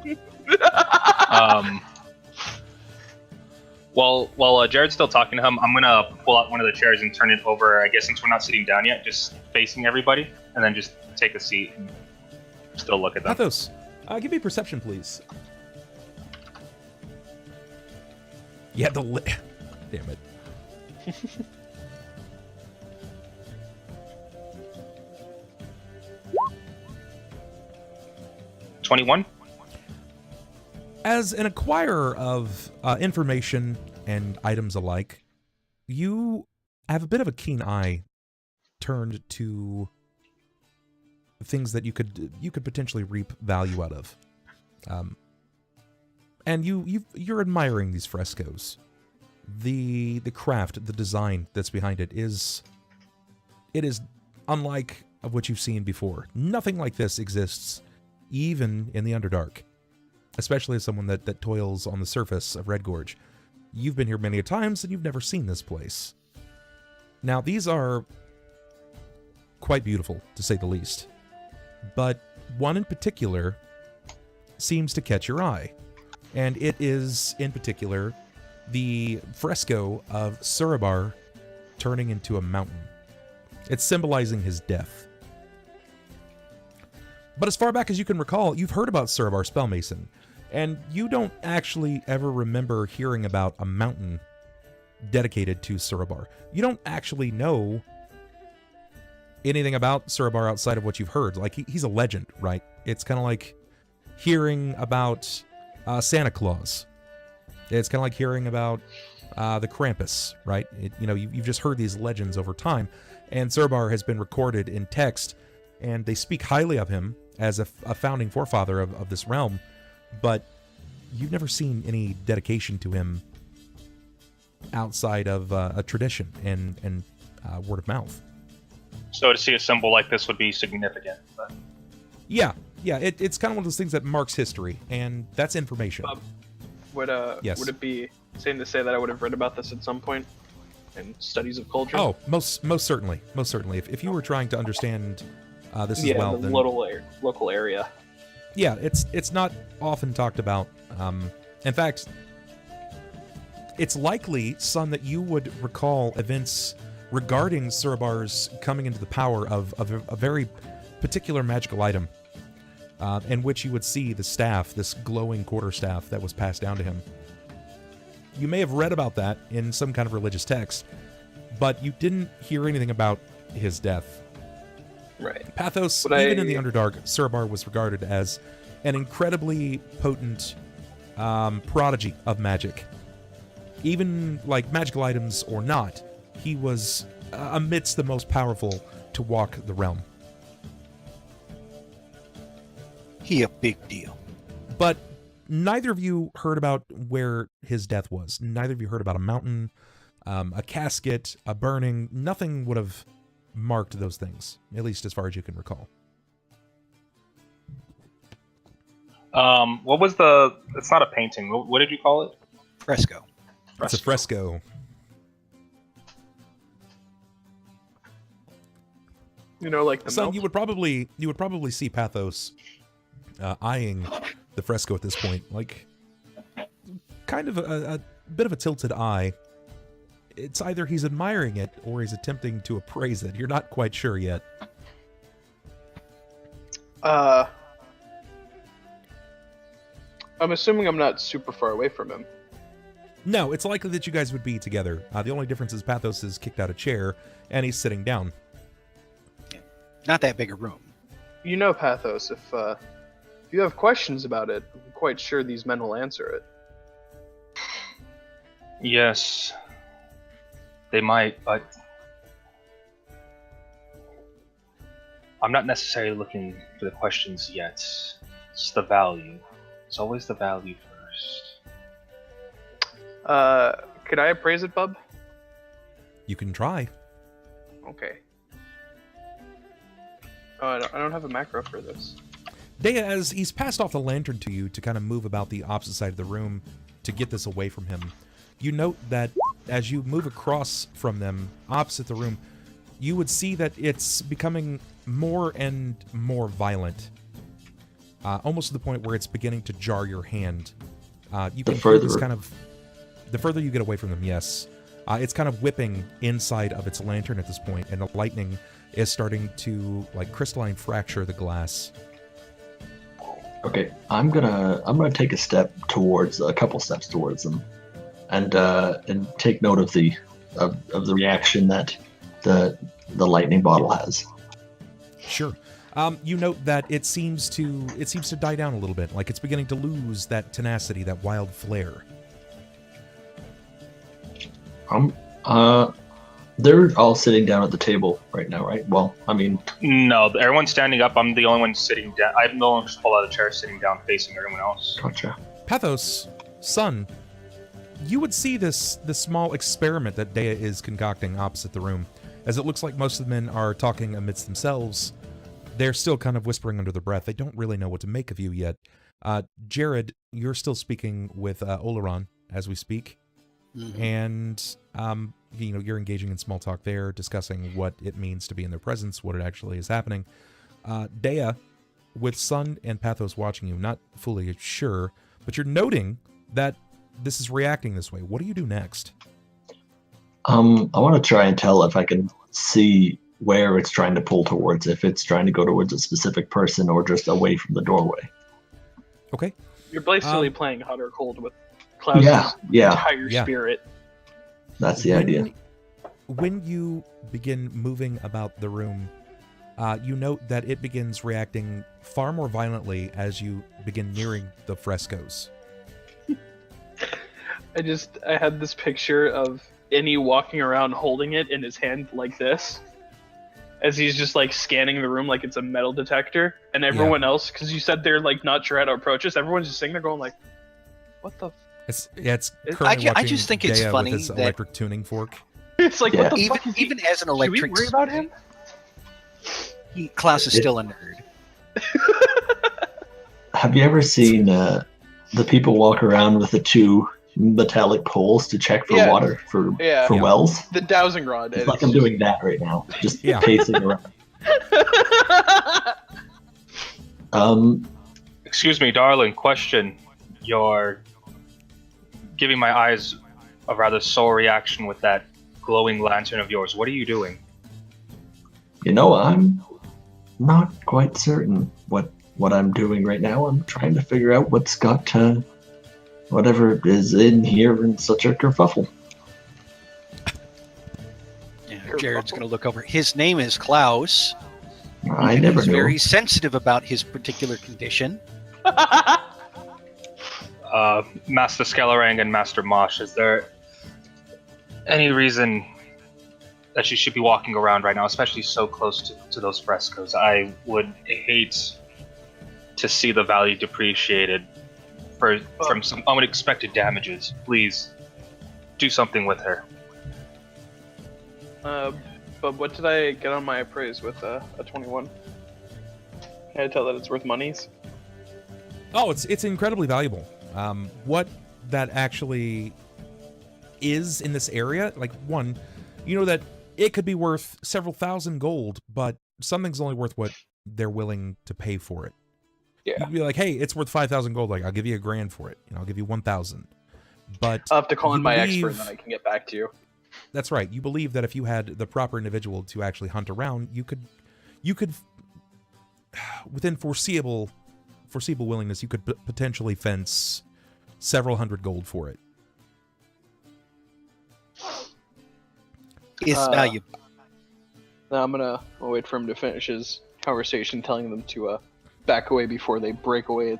S4: While Jerrod's still talking to him, I'm gonna pull out one of the chairs and turn it over. I guess since we're not sitting down yet, just facing everybody, and then just take a seat and still look at them.
S2: Pathos, give me perception, please. Yeah, damn it.
S4: 21.
S2: As an acquirer of information and items alike, you have a bit of a keen eye turned to things that you could potentially reap value out of, and you're admiring these frescoes. The craft, the design that's behind it is unlike of what you've seen before. Nothing like this exists, even in the Underdark. Especially as someone that toils on the surface of Red Gorge. You've been here many a times, and you've never seen this place. Now, these are quite beautiful, to say the least. But one in particular seems to catch your eye. And it is, in particular, the fresco of Surabar turning into a mountain. It's symbolizing his death. But as far back as you can recall, you've heard about Surabar Spellmason. And you don't actually ever remember hearing about a mountain dedicated to Surabar. You don't actually know anything about Surabar outside of what you've heard. Like, he's a legend, right? It's kind of like hearing about Santa Claus. It's kind of like hearing about the Krampus, right? You've just heard these legends over time. And Surabar has been recorded in text, and they speak highly of him as a founding forefather of this realm. But you've never seen any dedication to him outside of a tradition and word of mouth.
S4: So to see a symbol like this would be significant. But...
S2: Yeah, it's kind of one of those things that marks history, and that's information.
S5: Yes. Would it be sane to say that I would have read about this at some point in studies of culture?
S2: Oh, most certainly. If you were trying to understand this as well,
S5: the
S2: then
S5: local area.
S2: Yeah, it's not often talked about. In fact, it's likely, Sunn, that you would recall events regarding Surabar's coming into the power of a very particular magical item, in which you would see the staff, this glowing quarterstaff that was passed down to him. You may have read about that in some kind of religious text, but you didn't hear anything about his death.
S5: Right.
S2: Pathos, even in the Underdark, Surabar was regarded as an incredibly potent prodigy of magic. Even, like, magical items or not, he was amidst the most powerful to walk the realm.
S1: He a big deal.
S2: But neither of you heard about where his death was. Neither of you heard about a mountain, a casket, a burning. Nothing would have marked those things, at least as far as you can recall.
S4: What was it's not a painting. What did you call it?
S1: Fresco.
S2: It's a fresco.
S5: You know, like the
S2: Sunn,
S5: melt?
S2: you would probably see Pathos eyeing the fresco at this point, like kind of a bit of a tilted eye. It's either he's admiring it or he's attempting to appraise it. You're not quite sure yet.
S5: I'm assuming I'm not super far away from him.
S2: No, it's likely that you guys would be together. The only difference is Pathos is kicked out a chair and he's sitting down.
S1: Not that big a room.
S5: You know, Pathos, if you have questions about it, I'm quite sure these men will answer it.
S4: Yes, they might, but I'm not necessarily looking for the questions yet. It's the value. It's always the value first.
S5: Could I appraise it, bub?
S2: You can try.
S5: Okay. Oh, I don't have a macro for this.
S2: Deia, as he's passed off the lantern to you to kind of move about the opposite side of the room to get this away from him, you note that as you move across from them, opposite the room, you would see that it's becoming more and more violent. Almost to the point where it's beginning to jar your hand. You can feel this kind of... The further you get away from them, yes. It's kind of whipping inside of its lantern at this point, and the lightning is starting to, like, crystalline fracture the glass.
S3: Okay, I'm gonna take a couple steps towards them, and take note of the reaction that the lightning bottle has.
S2: Sure. You note that it seems to die down a little bit, like it's beginning to lose that tenacity, that wild flair.
S3: They're all sitting down at the table right now, right? Well, I mean...
S4: No, everyone's standing up. I'm the only one sitting down. I'm the only one just pulled out of the chair, sitting down, facing everyone else.
S3: Gotcha.
S2: Pathos, Sunn, you would see this small experiment that Deia is concocting opposite the room. As it looks like most of the men are talking amidst themselves, they're still kind of whispering under their breath. They don't really know what to make of you yet. Jerrod, you're still speaking with Oleron as we speak. Mm-hmm. And you're engaging in small talk there, discussing what it means to be in their presence, what it actually is happening. Deia, with Sunn and Pathos watching you, not fully sure, but you're noting that this is reacting this way. What do you do next?
S3: I want to try and tell if I can see where it's trying to pull towards, if it's trying to go towards a specific person or just away from the doorway.
S2: Okay.
S5: You're basically playing hot or cold with KLAUS's entire spirit.
S3: That's the idea.
S2: When you begin moving about the room, you note that it begins reacting far more violently as you begin nearing the frescoes.
S5: I had this picture of Innie walking around holding it in his hand like this, as he's just like scanning the room like it's a metal detector, and everyone else, because you said they're like not sure how to approach us, everyone's just sitting there going like, what the
S2: It's currently
S1: I just think it's
S2: Deia
S1: funny
S2: with his
S1: that
S2: electric tuning fork.
S5: It's like, what the fuck is
S1: even as an electric...
S5: Should we worry about him?
S1: KLAUS is still a nerd.
S3: Have you ever seen the people walk around with the two metallic poles to check for water for wells?
S5: The dowsing rod.
S3: It's like I'm doing that right now, just pacing around.
S4: Excuse me, darling. Question. You're giving my eyes a rather sore reaction with that glowing lantern of yours. What are you doing?
S3: You know, I'm not quite certain what I'm doing right now. I'm trying to figure out what's got whatever is in here in such a kerfuffle.
S1: Yeah, Jerrod's going to look over. His name is KLAUS.
S3: I never
S1: He's
S3: knew.
S1: very sensitive about his particular condition.
S4: Master Skellerang and Master Mosh, is there any reason that you should be walking around right now, especially so close to those frescoes? I would hate to see the value depreciated from some unexpected damages. Please do something with her.
S5: But what did I get on my appraise with a 21? Can I tell that it's worth monies?
S2: Oh, it's incredibly valuable. What that actually is in this area, like, one, you know that it could be worth several thousand gold, but something's only worth what they're willing to pay for it.
S5: Yeah.
S2: You'd be like, hey, it's worth 5,000 gold. Like, I'll give you $1,000 for it. You know, I'll give you 1,000. But
S5: I'll have to call
S2: you
S5: in my
S2: believe-
S5: expert, and then I can get back to you.
S2: That's right. You believe that if you had the proper individual to actually hunt around, you could, within foreseeable willingness, you could potentially fence several hundred gold for it.
S1: It's valuable.
S5: Now I'll wait for him to finish his conversation, telling them to back away before they break away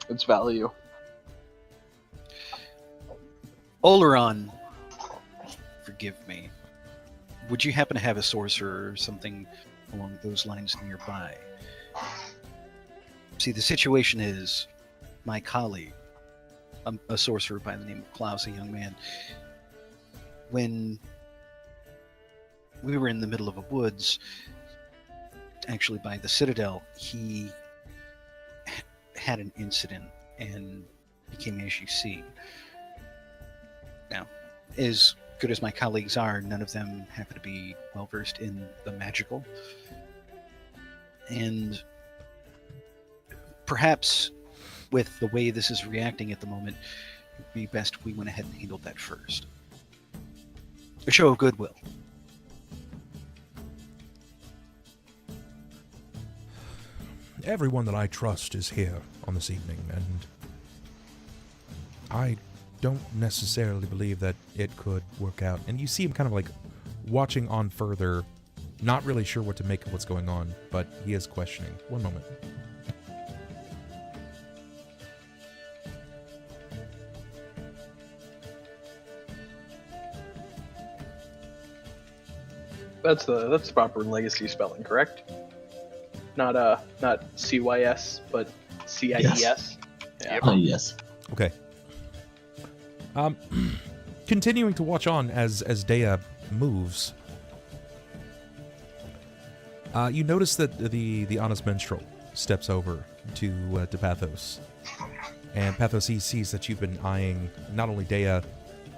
S5: its value.
S1: Oleron, forgive me. Would you happen to have a sorcerer or something along those lines nearby? See, the situation is my colleague, a sorcerer by the name of KLAUS, a young man, when we were in the middle of a woods, actually by the Citadel, he had an incident and became as you see. Now, as good as my colleagues are, none of them happen to be well versed in the magical. And perhaps with the way this is reacting at the moment, it would be best we went ahead and handled that first. A show of goodwill.
S2: Everyone that I trust is here on this evening, and I don't necessarily believe that it could work out. And you see him kind of like watching on further, not really sure what to make of what's going on, but he is questioning. One moment.
S5: That's the proper legacy spelling, correct? Not CYS, but CIES.
S3: Yes.
S5: Yeah.
S3: Oh, yes.
S2: Okay. Continuing to watch on as Deia moves, you notice that the honest minstrel steps over to Pathos, and Pathos sees that you've been eyeing not only Deia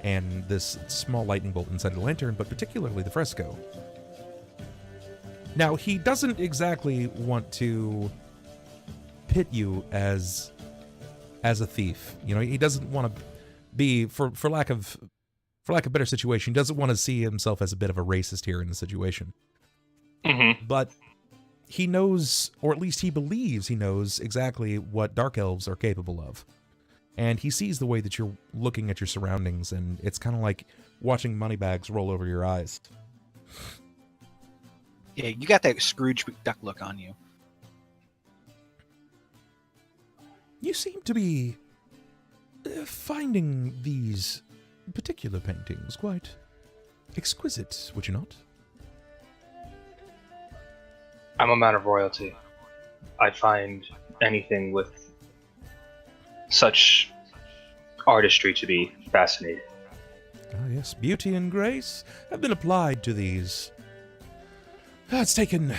S2: and this small lightning bolt inside the lantern, but particularly the fresco. Now, he doesn't exactly want to pit you as a thief. You know, he doesn't want to be, for lack of better situation, he doesn't want to see himself as a bit of a racist here in the situation.
S4: Mm-hmm.
S2: But he knows, or at least he believes he knows, exactly what dark elves are capable of. And he sees the way that you're looking at your surroundings, and it's kind of like watching moneybags roll over your eyes.
S1: Yeah, you got that Scrooge McDuck look on you.
S2: You seem to be finding these particular paintings quite exquisite, would you not?
S4: I'm a man of royalty. I find anything with such artistry to be fascinating.
S2: Ah, yes, beauty and grace have been applied to these. It's taken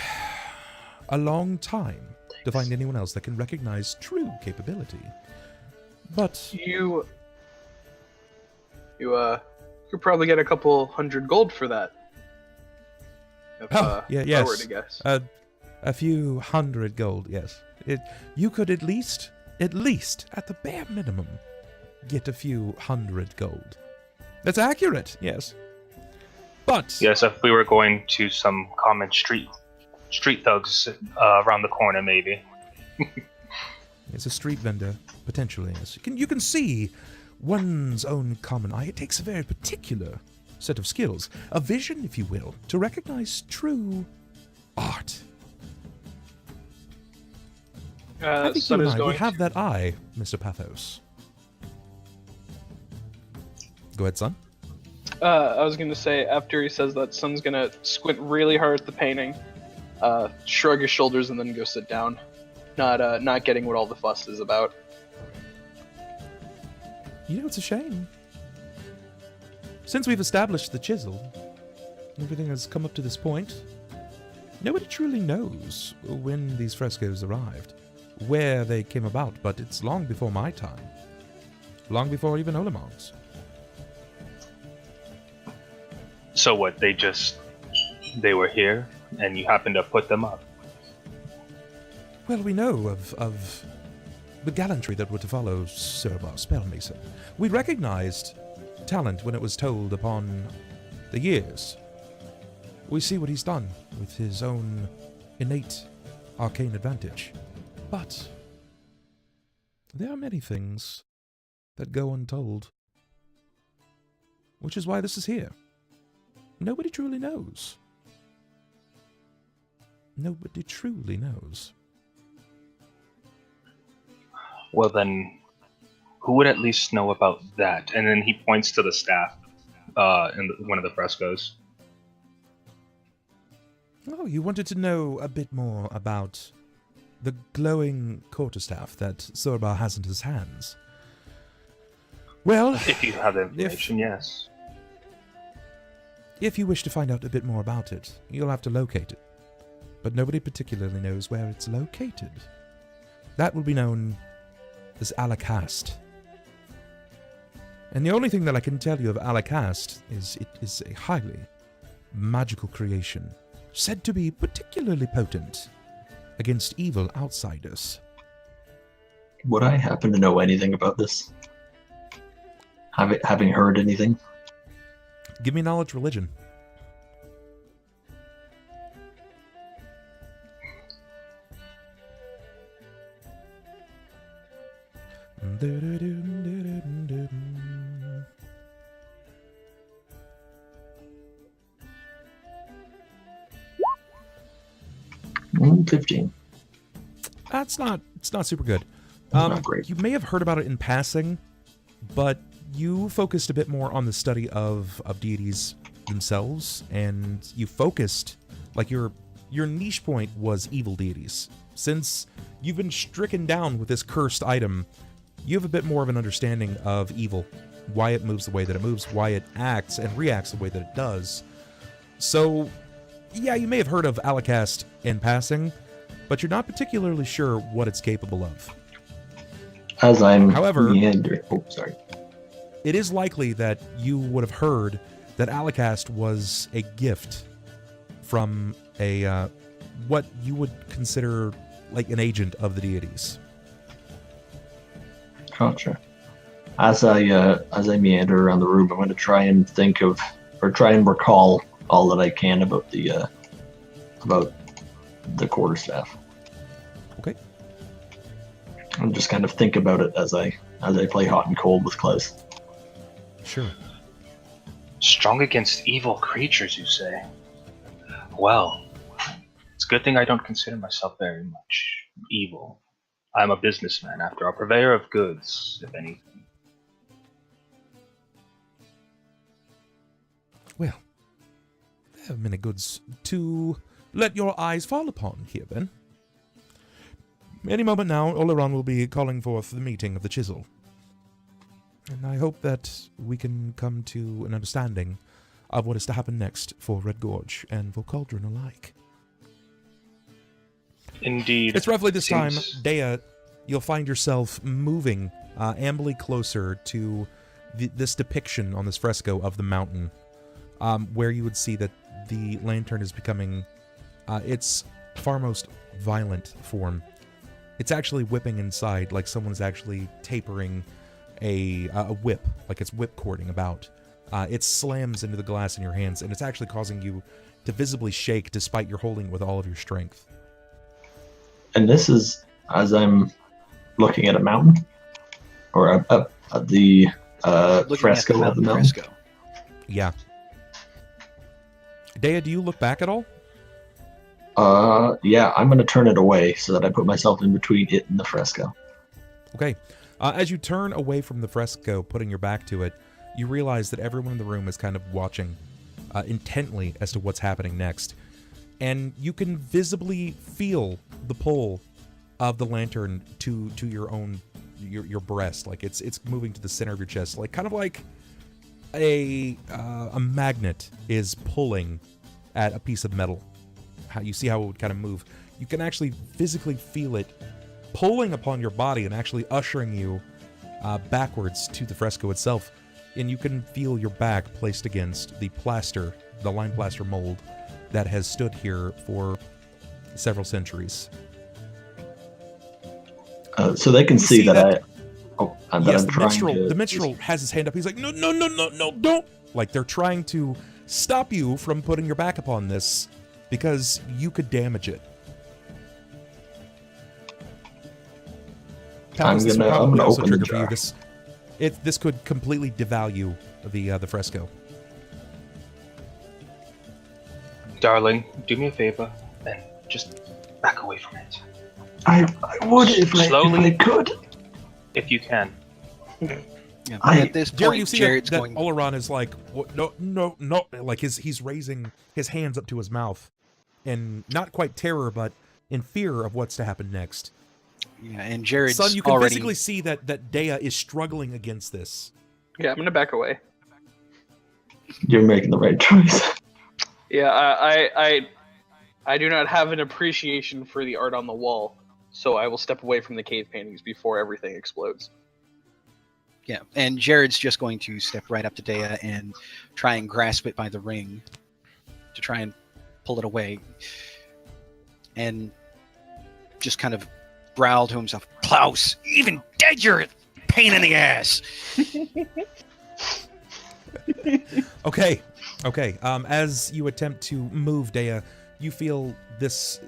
S2: a long time to find anyone else that can recognize true capability. But
S5: You could probably get a couple hundred gold for that. If,
S2: yes.
S5: if I were to guess.
S2: A few hundred gold, yes. You could at least, at the bare minimum, get a few hundred gold. That's accurate, yes. But
S4: Yes, if we were going to some common street thugs around the corner, maybe.
S2: it's a street vendor, potentially, yes. You can see one's own common eye. It takes a very particular set of skills, a vision, if you will, to recognize true art. I think
S5: Sunn
S2: you
S5: is
S2: and I, we
S5: going
S2: have that eye, Mr. Pathos. Go ahead, son.
S5: I was gonna say, after he says that, Sunn's gonna squint really hard at the painting, shrug his shoulders, and then go sit down. Not getting what all the fuss is about.
S2: You know, it's a shame. Since we've established the Chisel, everything has come up to this point. Nobody truly knows when these frescoes arrived, where they came about, but it's long before my time. Long before even Olemon's.
S4: So what? They were here, and you happened to put them up.
S2: Well, we know of the gallantry that would follow Sir Spellmason. We recognized talent when it was told upon the years. We see what he's done with his own innate arcane advantage. But there are many things that go untold. Which is why this is here. Nobody truly knows. Nobody truly knows.
S4: Well then, who would at least know about that? And then he points to the staff in one of the frescoes.
S2: Oh, you wanted to know a bit more about the glowing quarterstaff that Sorbar has in his hands. Well,
S4: If you have the information, yes.
S2: If you wish to find out a bit more about it, you'll have to locate it. But nobody particularly knows where it's located. That will be known as Alakast. And the only thing that I can tell you of Alakast is it is a highly magical creation, said to be particularly potent against evil outsiders.
S3: Would I happen to know anything about this? Having heard anything?
S2: Give me knowledge religion.
S3: Mm, 15.
S2: It's not super good.
S3: Not great.
S2: You may have heard about it in passing, but you focused a bit more on the study of deities themselves, and you focused, like your niche point was evil deities. Since you've been stricken down with this cursed item, you have a bit more of an understanding of evil, why it moves the way that it moves, why it acts and reacts the way that it does. So, yeah, you may have heard of Alakast in passing, but you're not particularly sure what it's capable of.
S3: As I'm
S2: However,
S3: meandering. Oh, sorry.
S2: it is likely that you would have heard that Alakast was a gift from a what you would consider like an agent of the deities.
S3: Gotcha. As I meander around the room, I'm going to try and think of, or try and recall all that I can about the quarterstaff.
S2: Okay.
S3: And just kind of think about it as I play hot and cold with KLAUS.
S2: Sure.
S4: Strong against evil creatures, you say? Well, it's a good thing I don't consider myself very much evil. I'm a businessman, after all, purveyor of goods, if anything.
S2: Well, there are many goods to let your eyes fall upon here, then. Any moment now, Oleron will be calling forth the meeting of the Chisel. And I hope that we can come to an understanding of what is to happen next for Red Gorge and for Cauldron alike.
S4: Indeed.
S2: It's roughly this time,
S4: seems-
S2: Deia, you'll find yourself moving ambly closer to this depiction on this fresco of the mountain, where you would see that the lantern is becoming its far most violent form. It's actually whipping inside, like someone's actually tapering a whip, like it's whipcording about. It slams into the glass in your hands, and it's actually causing you to visibly shake despite your holding it with all of your strength.
S3: And this is as I'm looking at a mountain, or at the fresco of the mountain.
S1: Fresco.
S2: Yeah. Deia, do you look back at all?
S3: Yeah, I'm going to turn it away so that I put myself in between it and the fresco.
S2: Okay. As you turn away from the fresco, putting your back to it, you realize that everyone in the room is kind of watching intently as to what's happening next. And you can visibly feel the pull of the lantern to your own your breast. Like it's moving to the center of your chest, like kind of like a magnet is pulling at a piece of metal. How you see how it would kind of move. You can actually physically feel it pulling upon your body and actually ushering you backwards to the fresco itself. And you can feel your back placed against the plaster the lime plaster mold that has stood here for several centuries.
S3: So they can
S2: You
S3: see that,
S2: that-
S3: I'm
S2: Yes,
S3: trying to.
S2: the minstrel has his hand up. He's like, no, don't. Like, they're trying to stop you from putting your back upon this because you could damage it.
S3: I'm
S2: Pathos, this would
S3: gonna
S2: probably also
S3: open the
S2: trigger for you.
S3: jar.
S2: This could completely devalue the fresco.
S4: Darling, do me a favor and just back away from it
S3: I would if I
S4: Slowly.
S3: could.
S4: if you can.
S1: Yeah,
S3: I-
S1: at this
S2: Jerry,
S1: point,
S2: you see
S1: Jared's
S2: that
S1: going.
S2: Oleron is like, what? No, like he's raising his hands up to his mouth, in not quite terror, but in fear of what's to happen next.
S1: Yeah, and Jared's
S2: Son, you can
S1: already.
S2: physically see that Deia is struggling against this.
S5: Yeah, I'm gonna back away.
S3: You're making the right choice.
S5: Yeah, I do not have an appreciation for the art on the wall, so I will step away from the cave paintings before everything explodes.
S1: Yeah, and Jared's just going to step right up to Deia and try and grasp it by the ring to try and pull it away. And just kind of growl to himself, "KLAUS, even dead you're a pain in the ass."
S2: Okay. As you attempt to move, Deia, you feel this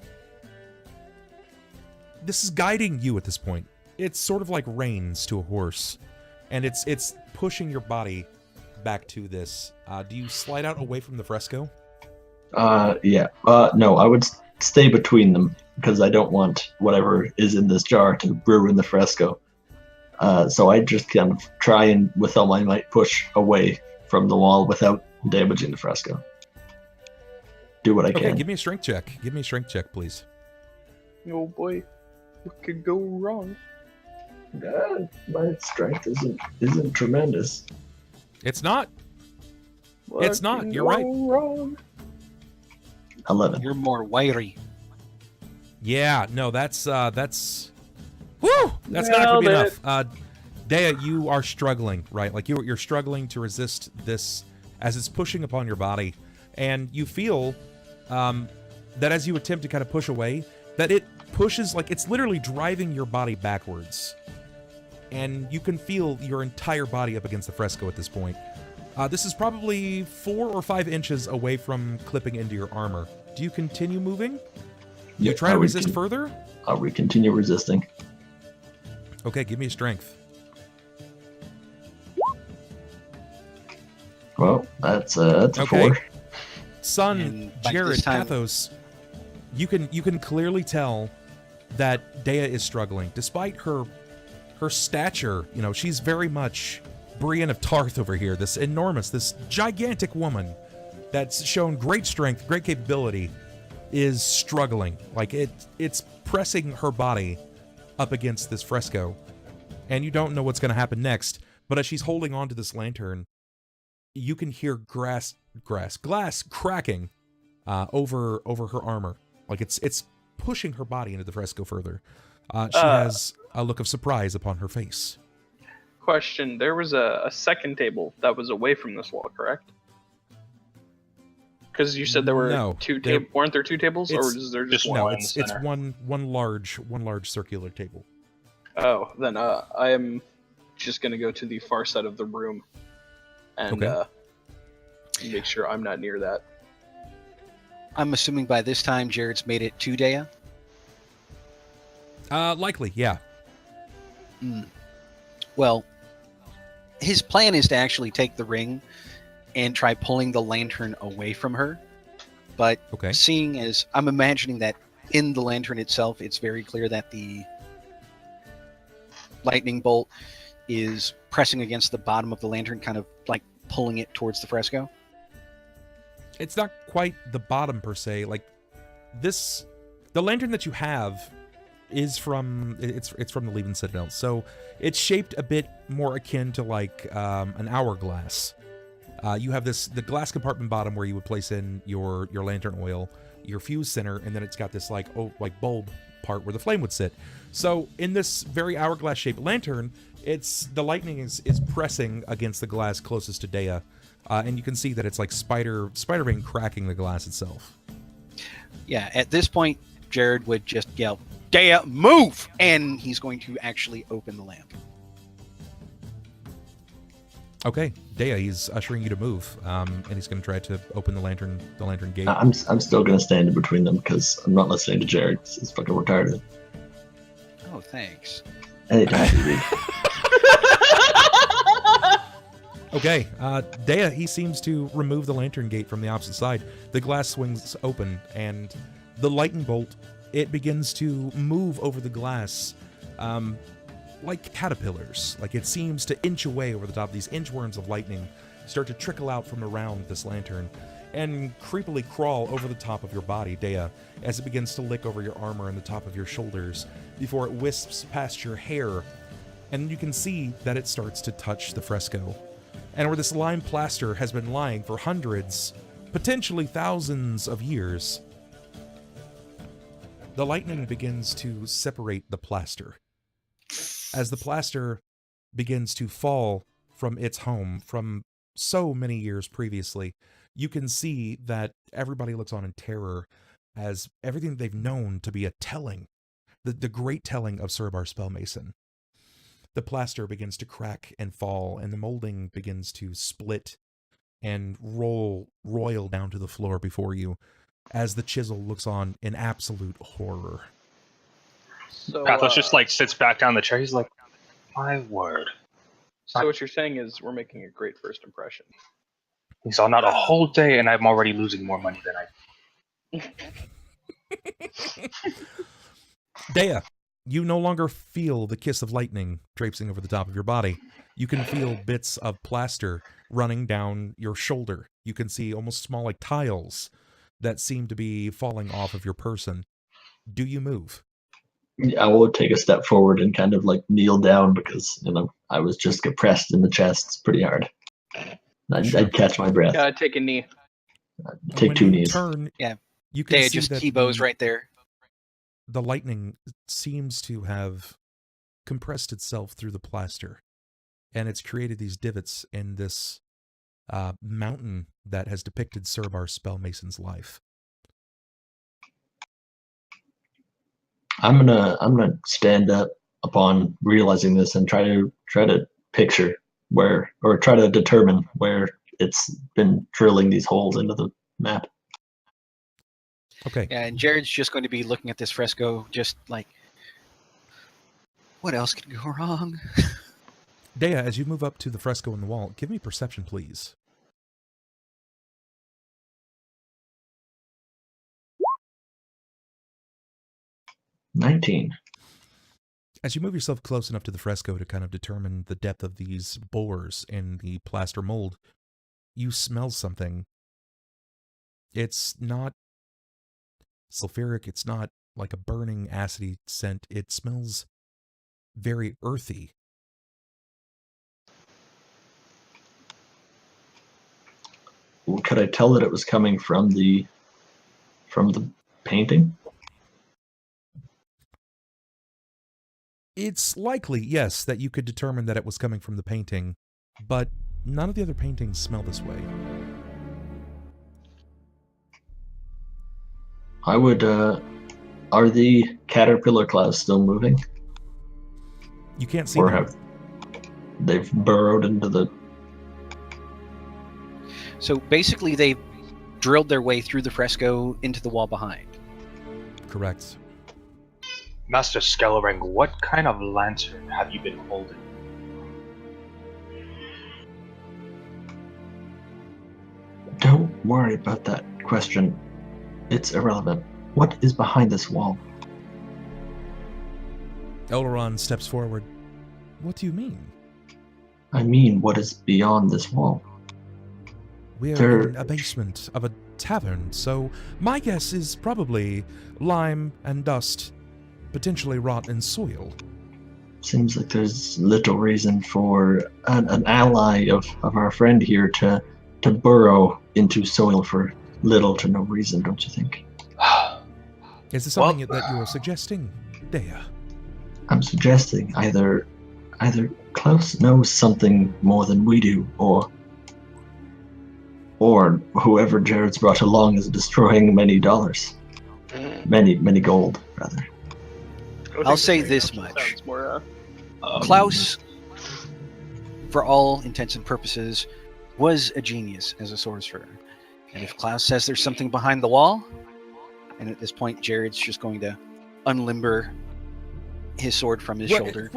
S2: is guiding you at this point. It's sort of like reins to a horse, and it's pushing your body back to this. Do you slide out away from the fresco?
S3: Yeah. No, I would stay between them because I don't want whatever is in this jar to ruin the fresco. So I just kind of try and, with all my might, push away from the wall without damaging the fresco. Do what I
S2: Okay,
S3: can.
S2: give me a strength check. Give me a strength check, please.
S5: Oh boy, what could go wrong?
S3: My strength isn't tremendous.
S2: It's not.
S5: What
S2: It's not,
S5: can
S2: you're
S5: go
S2: right.
S5: Wrong?
S3: 11.
S1: You're more wiry.
S2: Yeah, no, that's woo! That's not gonna be
S5: Nailed
S2: enough. Deia, you are struggling, right? Like you're struggling to resist this as it's pushing upon your body, and you feel that as you attempt to kind of push away, that it pushes, like it's literally driving your body backwards, and you can feel your entire body up against the fresco at this point. This is probably 4 or 5 inches away from clipping into your armor. Do you continue moving? You try to resist further?
S3: We continue resisting.
S2: Okay, give me a strength.
S3: Well, that's a
S2: Okay.
S3: 4.
S2: Sunn,
S1: And by
S2: Jerrod,
S1: this time-
S2: Pathos, you can clearly tell that Deia is struggling. Despite her stature, you know, she's very much Brienne of Tarth over here, this gigantic woman that's shown great strength, great capability, is struggling. Like it's pressing her body up against this fresco, and you don't know what's going to happen next. But as she's holding onto this lantern, you can hear glass cracking over her armor. Like it's pushing her body into the fresco further. She has a look of surprise upon her face.
S5: Question: there was a second table that was away from this wall, correct? Because you said there were
S2: No,
S5: two
S2: there-
S5: tables. Weren't there two tables, or
S2: it's-
S5: is there just
S4: just
S5: one?
S2: No,
S4: in the
S2: it's
S4: center.
S2: one large circular table.
S5: Oh, then I am just gonna go to the far side of the room and
S2: Okay.
S5: make sure I'm not near that.
S1: I'm assuming by this time Jared's made it to Deia.
S2: Likely, yeah.
S1: Well, his plan is to actually take the ring and try pulling the lantern away from her. But
S2: Okay.
S1: seeing as I'm imagining that in the lantern itself, it's very clear that the lightning bolt is pressing against the bottom of the lantern, kind of like pulling it towards the fresco.
S2: It's not quite the bottom per se. Like the lantern that you have is from it's from the Leven Citadel, so it's shaped a bit more akin to like an hourglass. You have the glass compartment bottom where you would place in your lantern oil, your fuse center, and then it's got this like bulb part where the flame would sit. So in this very hourglass shaped lantern, the lightning is pressing against the glass closest to Deia, and you can see that it's like Spider-Man cracking the glass itself.
S1: Yeah, at this point, Jerrod would just yell, Deia, move! And he's going to actually open the lamp.
S2: Okay, Deia, he's ushering you to move, and he's going to try to open the lantern gate.
S3: I'm still gonna stand in between them because I'm not listening to Jerrod. He's fucking retarded.
S1: Oh, thanks.
S3: Anytime you leave.
S2: Okay, Deia, he seems to remove the lantern gate from the opposite side. The glass swings open, and the lightning bolt, it begins to move over the glass like caterpillars. Like it seems to inch away over the top. These inchworms of lightning start to trickle out from around this lantern and creepily crawl over the top of your body, Deia, as it begins to lick over your armor and the top of your shoulders before it wisps past your hair. And you can see that it starts to touch the fresco. And where this lime plaster has been lying for hundreds, potentially thousands of years, the lightning begins to separate the plaster. As the plaster begins to fall from its home from so many years previously, you can see that everybody looks on in terror as everything they've known to be a telling, the great telling of Surbar Spellmason. The plaster begins to crack and fall, and the molding begins to split and roil down to the floor before you as the Chisel looks on in absolute horror.
S5: So,
S4: Pathos just like sits back down in the chair. He's like, my word.
S5: So what you're saying is we're making a great first impression.
S4: He's all, not a whole day, and I'm already losing more money than
S2: Deia, you no longer feel the kiss of lightning traipsing over the top of your body. You can feel bits of plaster running down your shoulder. You can see almost small like tiles that seem to be falling off of your person. Do you move?
S3: I will take a step forward and kind of like kneel down because, I was just compressed in the chest pretty hard. I'd catch my breath.
S5: Gotta take a knee.
S3: Take
S2: When
S3: two
S2: you
S3: knees.
S2: Turn,
S1: Yeah.
S2: you can
S1: Deia
S2: see
S1: just
S2: that
S1: T-bows right there.
S2: the lightning seems to have compressed itself through the plaster, and it's created these divots in this mountain that has depicted Surbar Spellmason's life.
S3: I'm gonna stand up upon realizing this and try to picture where, or try to determine where it's been drilling these holes into the map.
S2: Okay.
S1: Yeah, and Jerrod's just going to be looking at this fresco, just like, what else could go wrong?
S2: Deia, as you move up to the fresco on the wall, give me perception, please.
S3: $19.
S2: As you move yourself close enough to the fresco to kind of determine the depth of these bores in the plaster mold, you smell something. It's not sulfuric, it's not like a burning, acidy scent. It smells very earthy.
S3: Could I tell that it was coming from the painting?
S2: It's likely, yes, that you could determine that it was coming from the painting, but none of the other paintings smell this way.
S3: I would, are the caterpillar clouds still moving?
S2: You can't see
S3: Or
S2: them.
S3: have they've burrowed into the...
S1: So basically, they drilled their way through the fresco into the wall behind.
S2: Correct.
S4: Master Skellerang, what kind of lantern have you been holding?
S3: Don't worry about that question. It's irrelevant. What is behind this wall?
S2: Elrond steps forward. What do you mean?
S3: I mean, what is beyond this wall?
S2: We're in a basement of a tavern, so my guess is probably lime and dust, potentially rotten soil.
S3: Seems like there's little reason for an ally of our friend here to burrow into soil for little to no reason, don't you think?
S2: Is this something that you're suggesting, Deia?
S3: I'm suggesting either KLAUS knows something more than we do, or or whoever Jerrod's brought along is destroying many dollars. Many gold, rather.
S1: I'll say this much.
S5: Sounds more,
S1: KLAUS, for all intents and purposes, was a genius as a sorcerer. And if KLAUS says there's something behind the wall, and at this point Jerrod's just going to unlimber his sword from his shoulder.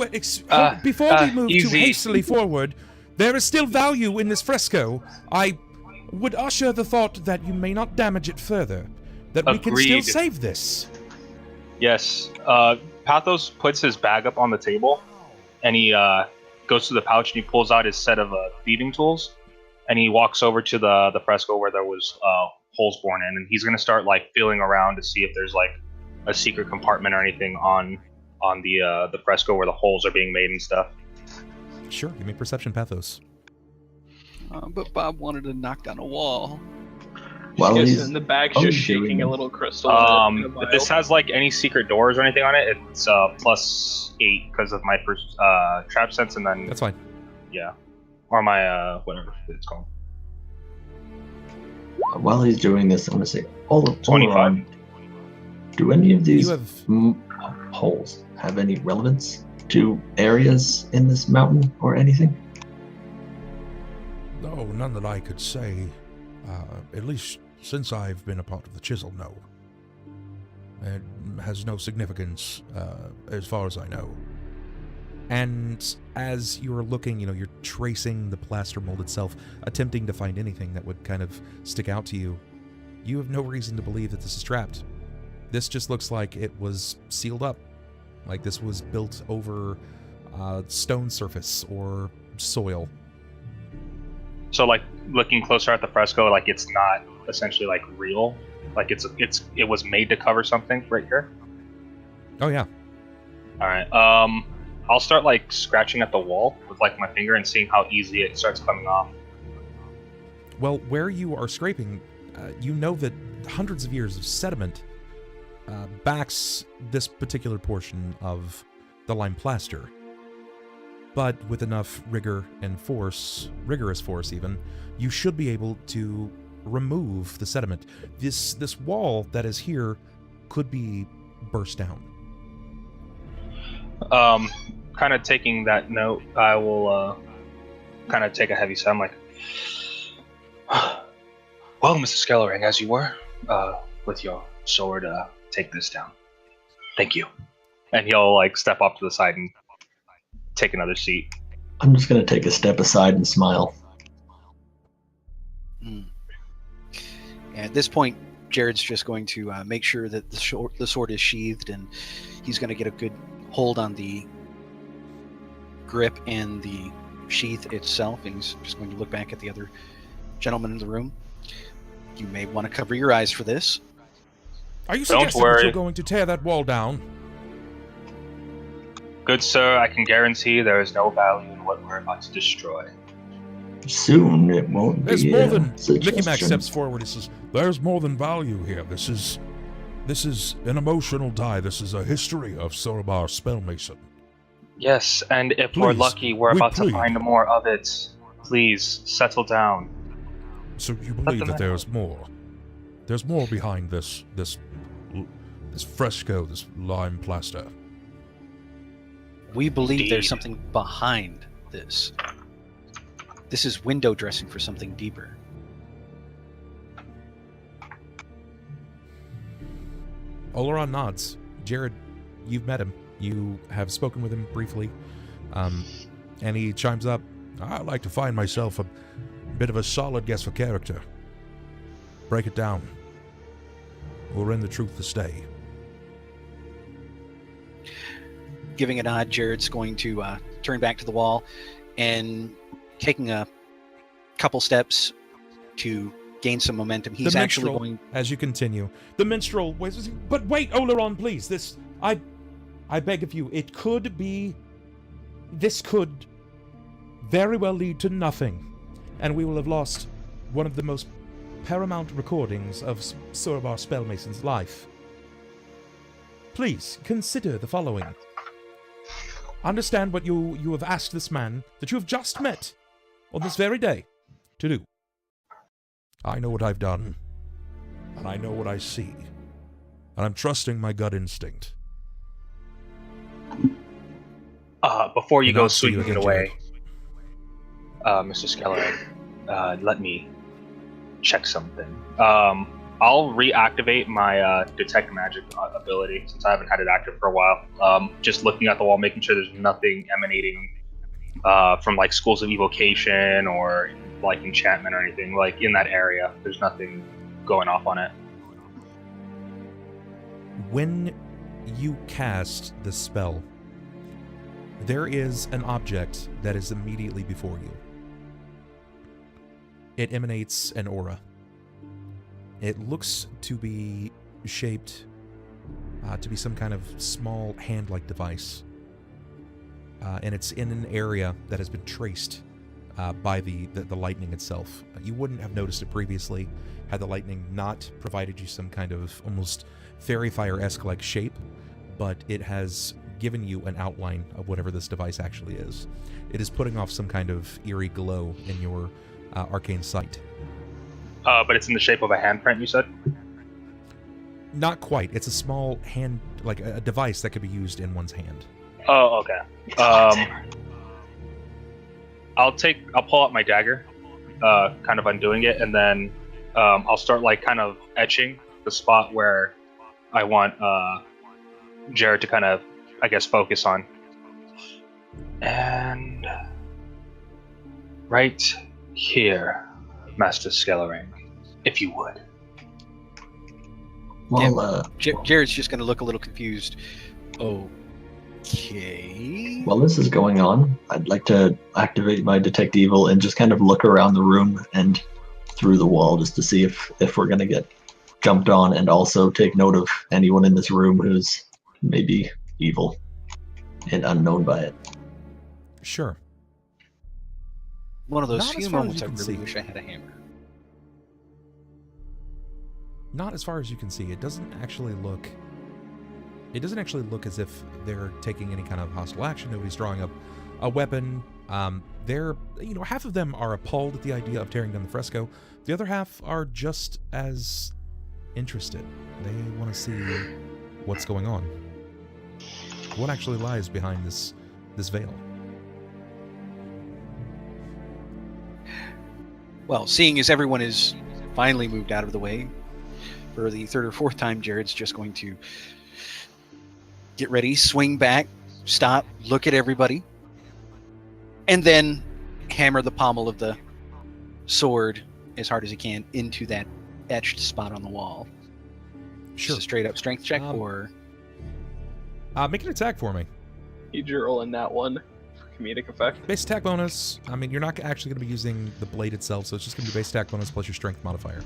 S2: Before we move too
S4: easy.
S2: hastily forward, there is still value in this fresco. I would usher the thought that you may not damage it further, that we can still
S4: Agreed.
S2: save this.
S4: Yes. Pathos puts his bag up on the table, and he goes to the pouch and he pulls out his set of thieving tools, and he walks over to the fresco where there was holes born in, and he's gonna start like feeling around to see if there's like a secret compartment or anything on the fresco where the holes are being made and stuff.
S2: Sure, give me perception, Pathos.
S1: But Bob wanted to knock down a wall.
S3: While he's
S5: and the bag's
S3: doing
S5: just shaking a little crystal. in a
S4: If this
S5: vial.
S4: has like any secret doors or anything on it, it's +8 because of my first trap sense, and then
S2: That's fine.
S4: yeah, or my whatever it's called.
S3: While he's doing this, I'm gonna say, all
S4: 25.
S3: around, do any of these
S2: You have
S3: holes have any relevance to areas in this mountain or anything?
S7: No, none that I could say. At least since I've been a part of the Chisel, no. It has no significance, as far as I know.
S2: And as you're looking, you're tracing the plaster mold itself, attempting to find anything that would kind of stick out to you. You have no reason to believe that this is trapped. This just looks like it was sealed up. Like this was built over stone surface or soil.
S4: So like looking closer at the fresco, like it's not essentially like real. Like it was made to cover something right here.
S2: Oh yeah.
S4: All right. I'll start like scratching at the wall with like my finger and seeing how easy it starts coming off.
S2: Well, where you are scraping, you know that hundreds of years of sediment backs this particular portion of the lime plaster. But with enough rigor and force, rigorous force even, you should be able to remove the sediment. This wall that is here could be burst down.
S4: Kind of taking that note, I will kind of take a heavy sigh. I'm like, well, Mr. Skellering, as you were, with your sword, take this down. Thank you. And he'll like step up to the side and take another seat.
S3: I'm just gonna take a step aside and smile.
S1: And at this point, Jerrod's just going to make sure that the sword is sheathed, and he's going to get a good hold on the grip and the sheath itself, and he's just going to look back at the other gentleman in the room. You may want to cover your eyes for this.
S2: Are you
S4: Don't
S2: suggesting that
S4: worry.
S2: you're going to tear that wall down?
S4: Good sir, I can guarantee there is no value in what we're about to destroy.
S3: Soon it won't
S7: There's
S3: be
S7: more
S3: a
S7: than...
S3: suggestion.
S7: Mickey Mac steps forward and says, there's more than value here. This is an emotional die. This is a history of Sorobar Spellmason.
S4: Yes, and if we're
S7: Please,
S4: lucky, we're
S7: we
S4: about to
S7: plead.
S4: find more of it. Please, settle down.
S7: So you believe
S4: the
S7: that
S4: matter?
S7: there's more. There's more behind this fresco, this lime plaster.
S1: We believe
S4: Indeed.
S1: there's something behind this. This is window dressing for something deeper.
S2: Oleron nods. Jerrod, you've met him. You have spoken with him briefly. And he chimes up.
S7: I like to find myself a bit of a solid guess for character. Break it down. We're in the truth to stay.
S1: Giving a nod, Jerrod's going to turn back to the wall and taking a couple steps to gain some momentum. He's
S2: The
S1: actually
S2: minstrel,
S1: going...
S2: as you continue, the minstrel... But wait, Oleron, please. I beg of you, it could be... This could very well lead to nothing. And we will have lost one of the most paramount recordings of Sorobar Spellmason's life. Please, consider the following. Understand what you have asked this man that you have just met on this very day to do.
S7: I know what I've done, and I know what I see, and I'm trusting my gut instinct.
S4: Before you
S7: And
S4: go
S7: I'll see you
S4: sweeping it
S7: again,
S4: away, Mr. Skeller, let me check something. I'll reactivate my detect magic ability since I haven't had it active for a while. Just looking at the wall, making sure there's nothing emanating from like schools of evocation or like enchantment or anything like in that area. There's nothing going off on it.
S2: When you cast the spell, there is an object that is immediately before you. It emanates an aura. It looks to be shaped to be some kind of small hand-like device. And it's in an area that has been traced by the lightning itself. You wouldn't have noticed it previously had the lightning not provided you some kind of almost fairy fire-esque like shape, but it has given you an outline of whatever this device actually is. It is putting off some kind of eerie glow in your arcane sight.
S4: But it's in the shape of a handprint, you said?
S2: Not quite. It's a small hand, like a device that could be used in one's hand.
S4: Oh, okay. I'll pull out my dagger, kind of undoing it, and then I'll start like kind of etching the spot where I want Jerrod to kind of, I guess, focus on. And right here, Master Skellering, if you would.
S3: Well,
S1: Jerrod's just going to look a little confused. Okay.
S3: while this is going on, I'd like to activate my Detect Evil and just kind of look around the room and through the wall just to see if we're going to get jumped on, and also take note of anyone in this room who's maybe evil and unknown by it.
S2: Sure.
S1: One of those
S2: Not as
S1: few
S2: far as
S1: moments
S2: you
S1: I
S2: can
S1: really
S2: see.
S1: wish I had a hammer.
S2: Not as far as you can see. It doesn't actually look as if they're taking any kind of hostile action. Nobody's drawing up a weapon. They're, half of them are appalled at the idea of tearing down the fresco. The other half are just as interested. They want to see what's going on. What actually lies behind this veil?
S1: Well, seeing as everyone is finally moved out of the way, for the third or fourth time, Jerrod's just going to get ready, swing back, stop, look at everybody, and then hammer the pommel of the sword as hard as he can into that etched spot on the wall.
S2: Sure.
S1: Just a straight up strength check, or
S2: Make an attack for me.
S5: Need you roll in that one for comedic effect.
S2: Base attack bonus. I mean, you're not actually going to be using the blade itself, so it's just going to be base attack bonus plus your strength modifier.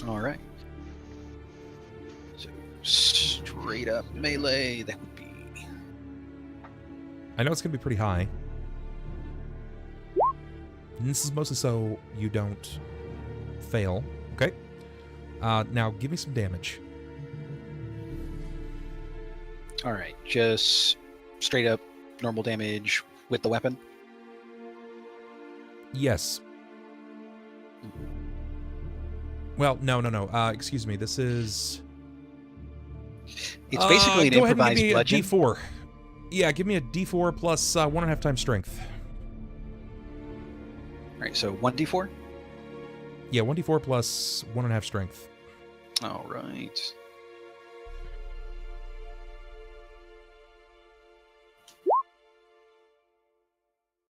S1: all right. So straight up melee, that would be
S2: I know it's going to be pretty high. And this is mostly so you don't fail. Okay. Now give me some damage.
S1: all right. Just straight up normal damage with the weapon.
S2: Yes. Well, no. Excuse me. This is.
S1: It's basically an
S2: go ahead and
S1: improvised
S2: give me
S1: bludgeon.
S2: a D4. Yeah, give me a D4 plus 1.5 times strength.
S1: All right, so 1d4.
S2: Yeah, 1d4 plus 1.5 strength.
S1: All right.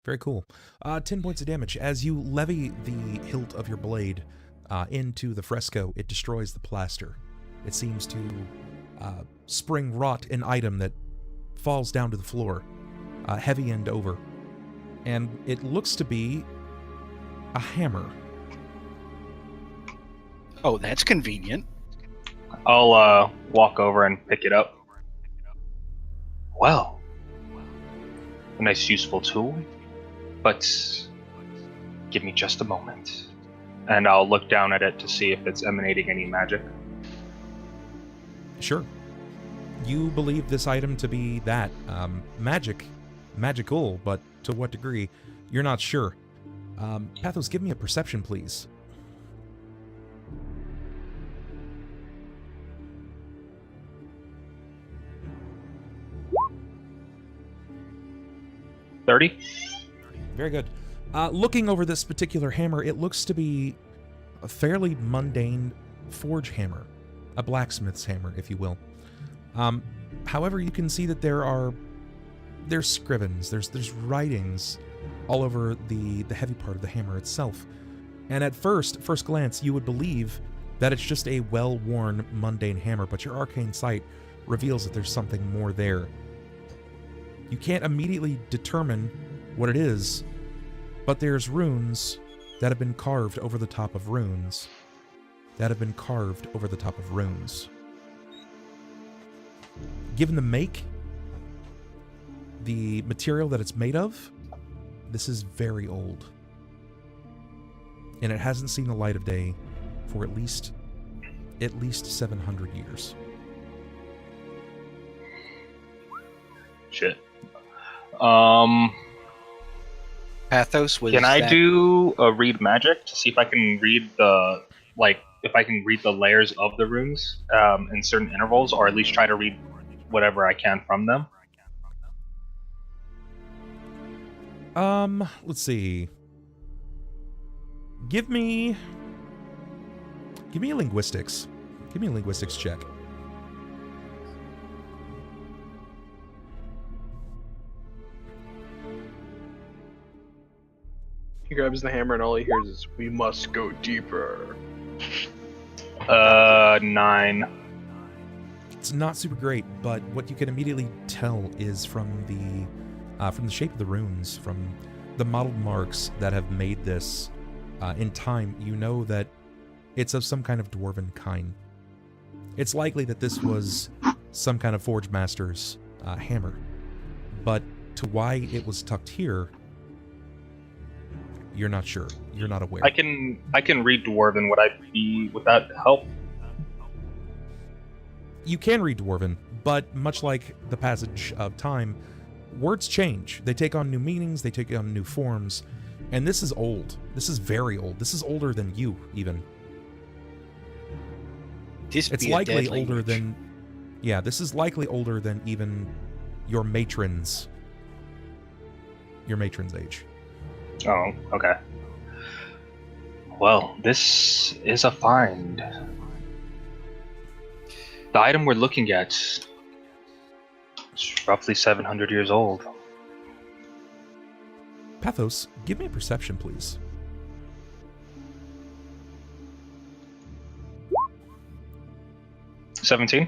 S2: Very cool. 10 points of damage. As you levy the hilt of your blade into the fresco, it destroys the plaster. It seems to spring rot an item that falls down to the floor, heavy end over. And it looks to be a hammer.
S1: Oh, that's convenient.
S4: I'll walk over and pick it up. Well, a nice useful tool, but give me just a moment. And I'll look down at it to see if it's emanating any magic.
S2: Sure. You believe this item to be that. Magical, but to what degree, you're not sure. Pathos, give me a perception, please.
S4: 30.
S2: Very good. Looking over this particular hammer, it looks to be a fairly mundane forge hammer, a blacksmith's hammer, if you will. However, you can see that there's scrivens, there's writings all over the heavy part of the hammer itself. And at first glance, you would believe that it's just a well-worn, mundane hammer, but your arcane sight reveals that there's something more there. You can't immediately determine what it is, but there's runes that have been carved over the top of runes. Given the make, the material that it's made of, this is very old. And it hasn't seen the light of day for at least 700 years.
S4: Shit.
S1: Pathos was.
S4: Can I
S1: that-
S4: do a read magic to see if I can read the layers of the runes in certain intervals, or at least try to read whatever I can from them?
S2: Let's see. Give me a linguistics. Give me a linguistics check.
S5: He grabs the hammer and all he hears is, "We must go deeper."
S4: 9.
S2: It's not super great, but what you can immediately tell is from the shape of the runes, from the mottled marks that have made this in time, you know that it's of some kind of dwarven kind. It's likely that this was some kind of forge master's hammer, but to why it was tucked here, you're not sure. You're not aware.
S4: I can read Dwarven. Would that help?
S2: You can read Dwarven, but much like the passage of time, words change. They take on new meanings, they take on new forms, and this is old. This is very old. This is older than you, even. It's likely older than... Yeah, this is likely older than even your matron's age.
S4: Oh, okay. Well, this is a find. The item we're looking at is roughly 700 years old.
S2: Pathos, give me a perception, please.
S4: $17.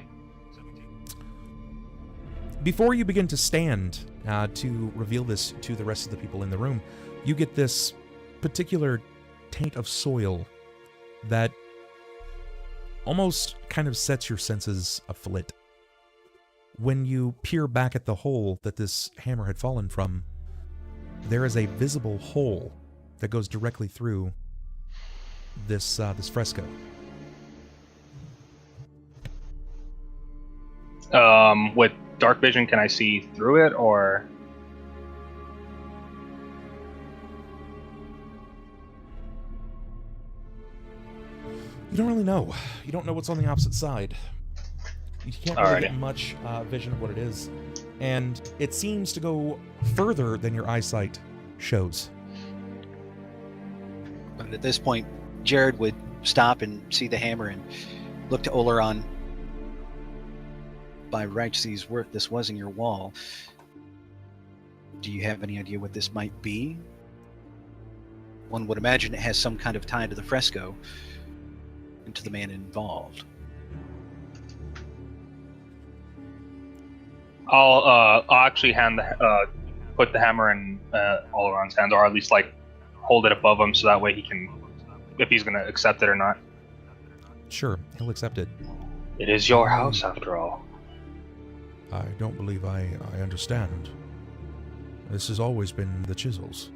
S2: Before you begin to stand to reveal this to the rest of the people in the room, you get this particular taint of soil that almost kind of sets your senses aflit. When you peer back at the hole that this hammer had fallen from, there is a visible hole that goes directly through this fresco.
S4: With dark vision, can I see through it, or?
S2: You don't really know. You don't know what's on the opposite side. You can't really get much vision of what it is. And it seems to go further than your eyesight shows.
S1: But at this point, Jerrod would stop and see the hammer and look to Oleron. By Righteous's work, this was in your wall. Do you have any idea what this might be? One would imagine it has some kind of tie to the fresco and to the man involved.
S4: I'll actually put the hammer in Oleron's hand, or at least like hold it above him, so that way he can, if he's gonna accept it or not.
S2: Sure, he'll accept it.
S4: It is your house, after all.
S7: I don't believe I understand. This has always been the Chisels.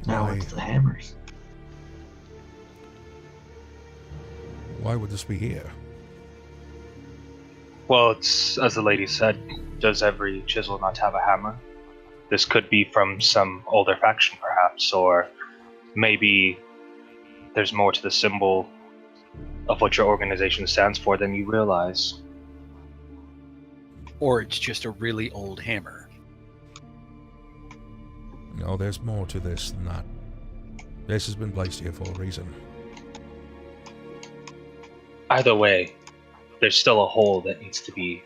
S3: Now
S7: Why-
S3: it's the hammers.
S7: Why would this be here?
S4: Well, it's, as the lady said, does every chisel not have a hammer? This could be from some older faction, perhaps, or maybe there's more to the symbol of what your organization stands for than you realize.
S1: Or it's just a really old hammer.
S7: No, there's more to this than that. This has been placed here for a reason.
S4: Either way, there's still a hole that needs to be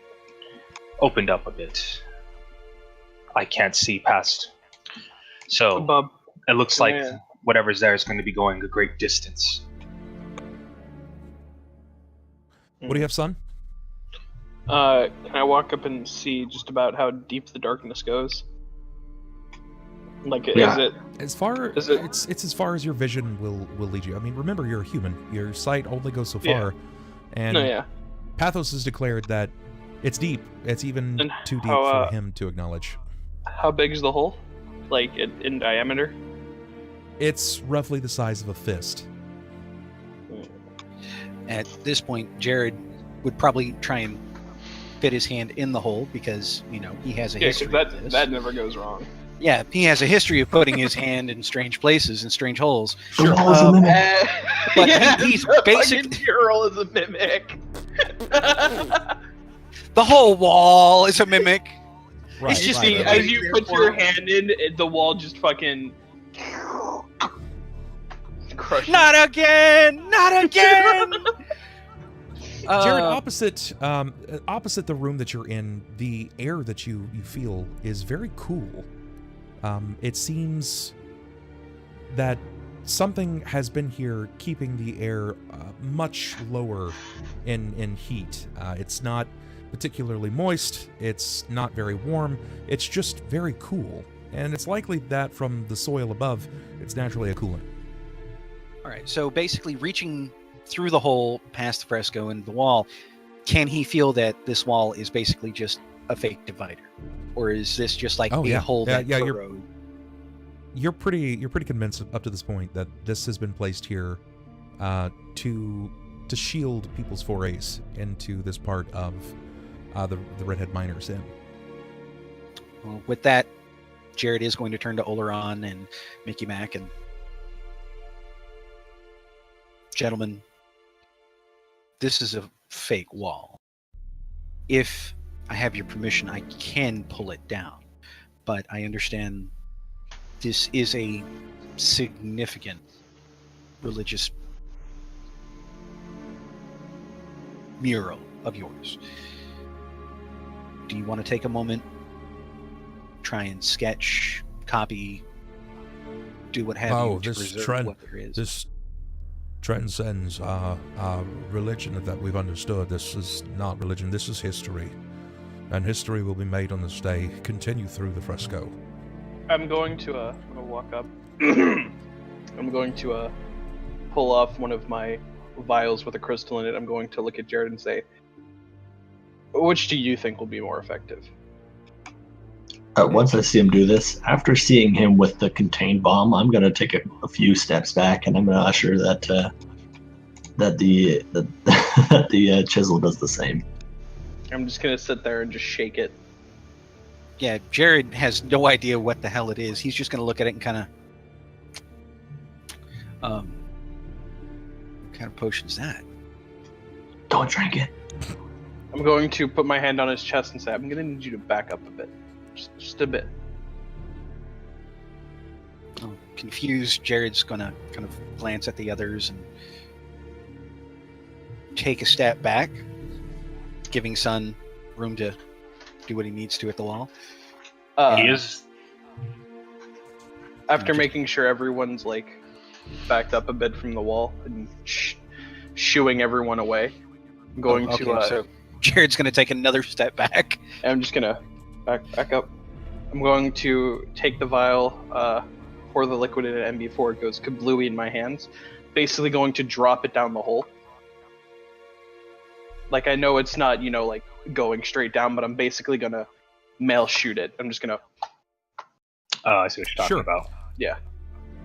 S4: opened up a bit. I can't see past. So
S5: Bub,
S4: it looks like
S5: yeah.
S4: whatever's there is going to be going a great distance.
S2: What do you have, Sunn?
S5: Can I walk up and see just about how deep the darkness goes? Like,
S3: Yeah.
S5: is it?
S2: As far
S5: Is it-
S2: it's as far as your vision will lead you. I mean, remember, you're a human. Your sight only goes so
S5: Yeah.
S2: far. And
S5: No, yeah.
S2: Pathos has declared that it's deep. It's even
S5: And
S2: too deep
S5: how,
S2: for him to acknowledge.
S5: How big is the hole? Like, in diameter?
S2: It's roughly the size of a fist.
S1: At this point, Jerrod would probably try and fit his hand in the hole because, you know, he has a
S5: Yeah,
S1: history
S5: because
S1: of this.
S5: that never goes wrong.
S1: Yeah, he has a history of putting his hand in strange places and strange holes.
S3: The wall is a
S1: Um,
S3: mimic.
S1: But
S5: yeah,
S1: he's
S5: the
S1: basic-
S5: fucking mural is a mimic.
S1: The whole wall is a mimic.
S5: It's just
S1: right,
S5: the,
S1: right.
S5: as you put your hand in, the wall just fucking crushes.
S1: Not again! Not again!
S2: Jerrod, opposite the room that you're in, the air that you feel is very cool. It seems that something has been here keeping the air much lower in heat. It's not particularly moist, it's not very warm, it's just very cool. And it's likely that from the soil above, it's naturally a coolant.
S1: All right, so basically reaching through the hole past the fresco and the wall, can he feel that this wall is basically just a fake divider? Or is this just like a hole that burrowed?
S2: You're pretty convinced up to this point that this has been placed here to shield people's forays into this part of the Redhead Miners Inn.
S1: Well, with that, Jerrod is going to turn to Oleron and Mickey Mac and... Gentlemen, this is a fake wall. If I have your permission, I can pull it down. But I understand this is a significant religious mural of yours. Do you want to take a moment, try and sketch, copy, do what have you to preserve what there is?
S7: This transcends our religion that we've understood. This is not religion, this is history. And history will be made on this day. Continue through the fresco.
S5: I'm going to walk up. I'm going to pull off one of my vials with a crystal in it. I'm going to look at Jerrod and say, which do you think will be more effective?
S3: Once I see him do this, after seeing him with the contained bomb, I'm gonna take a few steps back, and I'm gonna usher that the chisel does the same.
S5: I'm just gonna sit there and just shake it.
S1: Yeah, Jerrod has no idea what the hell it is. He's just going to look at it and kind of... what kind of potion is that?
S3: Don't drink it.
S5: I'm going to put my hand on his chest and say, I'm gonna need you to back up a bit. Just a bit.
S1: Oh, confused, Jared's going to kind of glance at the others and take a step back, giving Sunn room to do what he needs to at the wall.
S4: He is.
S5: After making sure everyone's like backed up a bit from the wall and shooing everyone away, I'm going to.
S1: So Jared's going to take another step back.
S5: I'm just gonna back up. I'm going to take the vial, pour the liquid in it, and before it goes kablooey in my hands, basically going to drop it down the hole. Like, I know it's not, like going straight down, but I'm basically gonna mail shoot it. I'm just gonna.
S4: I see what you're talking about.
S5: Yeah,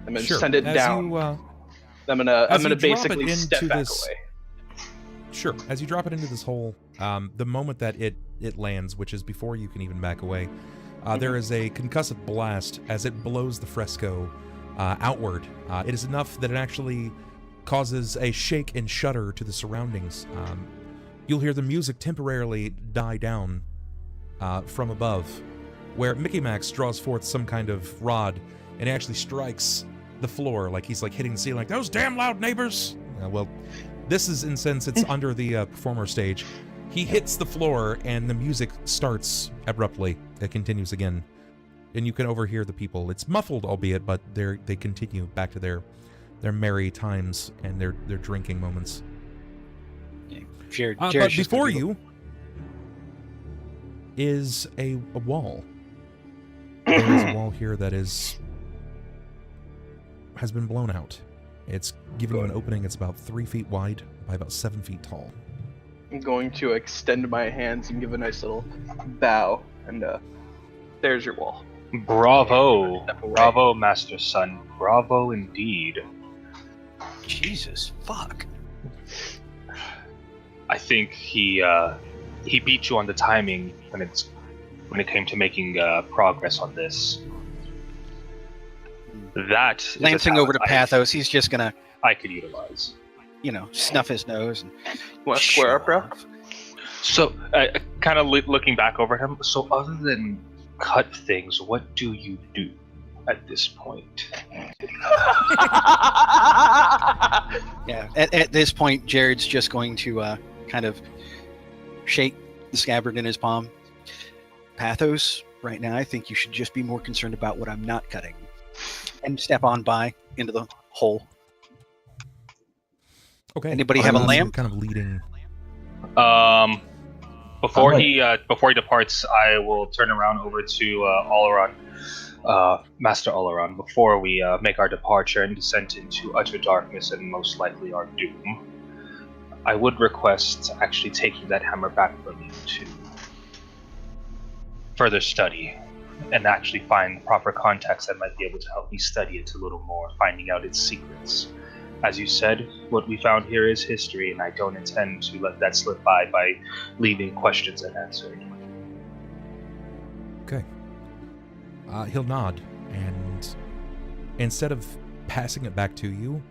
S5: I'm gonna send it down. I'm gonna basically step back away.
S2: Sure. As you drop it into this hole, the moment that it lands, which is before you can even back away, there is a concussive blast as it blows the fresco outward. It is enough that it actually causes a shake and shudder to the surroundings. You'll hear the music temporarily die down from above, where Mickey Max draws forth some kind of rod and he actually strikes the floor like he's like hitting the ceiling like, those damn loud neighbors. Well, this is, and since it's under the performer stage, he hits the floor and the music starts abruptly. It continues again, and you can overhear the people. It's muffled, albeit, but they continue back to their merry times and their drinking moments.
S1: Jerrod,
S2: But before you is a wall. There is a wall here that has been blown out. It's giving you an opening. It's about 3 feet wide by about 7 feet tall.
S5: I'm going to extend my hands and give a nice little bow, and there's your wall.
S4: Bravo. Bravo, Master Sunn. Bravo indeed.
S1: Jesus, fuck.
S4: I think he beat you on the timing when it came to making progress on this. That is
S1: Lancing over to Pathos, he's just gonna,
S4: I could utilize.
S1: Snuff his nose and
S5: Want to square up, bro?
S4: off. So, kind of looking back over him. So, other than cut things, what do you do at this point?
S1: yeah. At this point, Jerrod's just going to kind of shake the scabbard in his palm. Pathos, right now, I think you should just be more concerned about what I'm not cutting, and step on by into the hole.
S2: Okay.
S1: Anybody have a lamp?
S2: Kind of leading.
S4: Before he departs, I will turn around over to Oleron, Master Oleron, before we make our departure and descent into utter darkness and most likely our doom. I would request actually taking that hammer back from me to further study and actually find the proper context that might be able to help me study it a little more, finding out its secrets. As you said, what we found here is history, and I don't intend to let that slip by leaving questions unanswered.
S2: Okay. He'll nod, and instead of passing it back to you,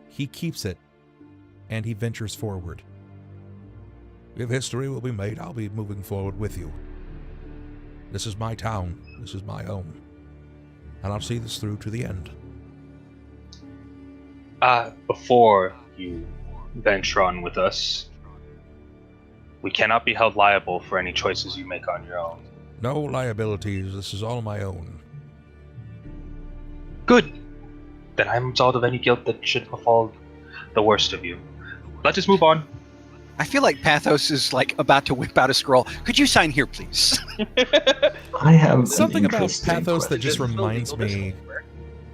S2: he keeps it, and he ventures forward. If history will be made, I'll be moving forward with you. This is my town. This is my home. And I'll see this through to the end.
S4: Before you venture on with us, we cannot be held liable for any choices you make on your own.
S7: No liabilities. This is all my own.
S4: Good. Then I'm absolved of any guilt that should befall the worst of you. Let's just move on.
S1: I feel like Pathos is like about to whip out a scroll. Could you sign here, please?
S3: I have
S2: Something
S3: an
S2: about
S3: interesting
S2: Pathos that just
S3: question.
S2: reminds me.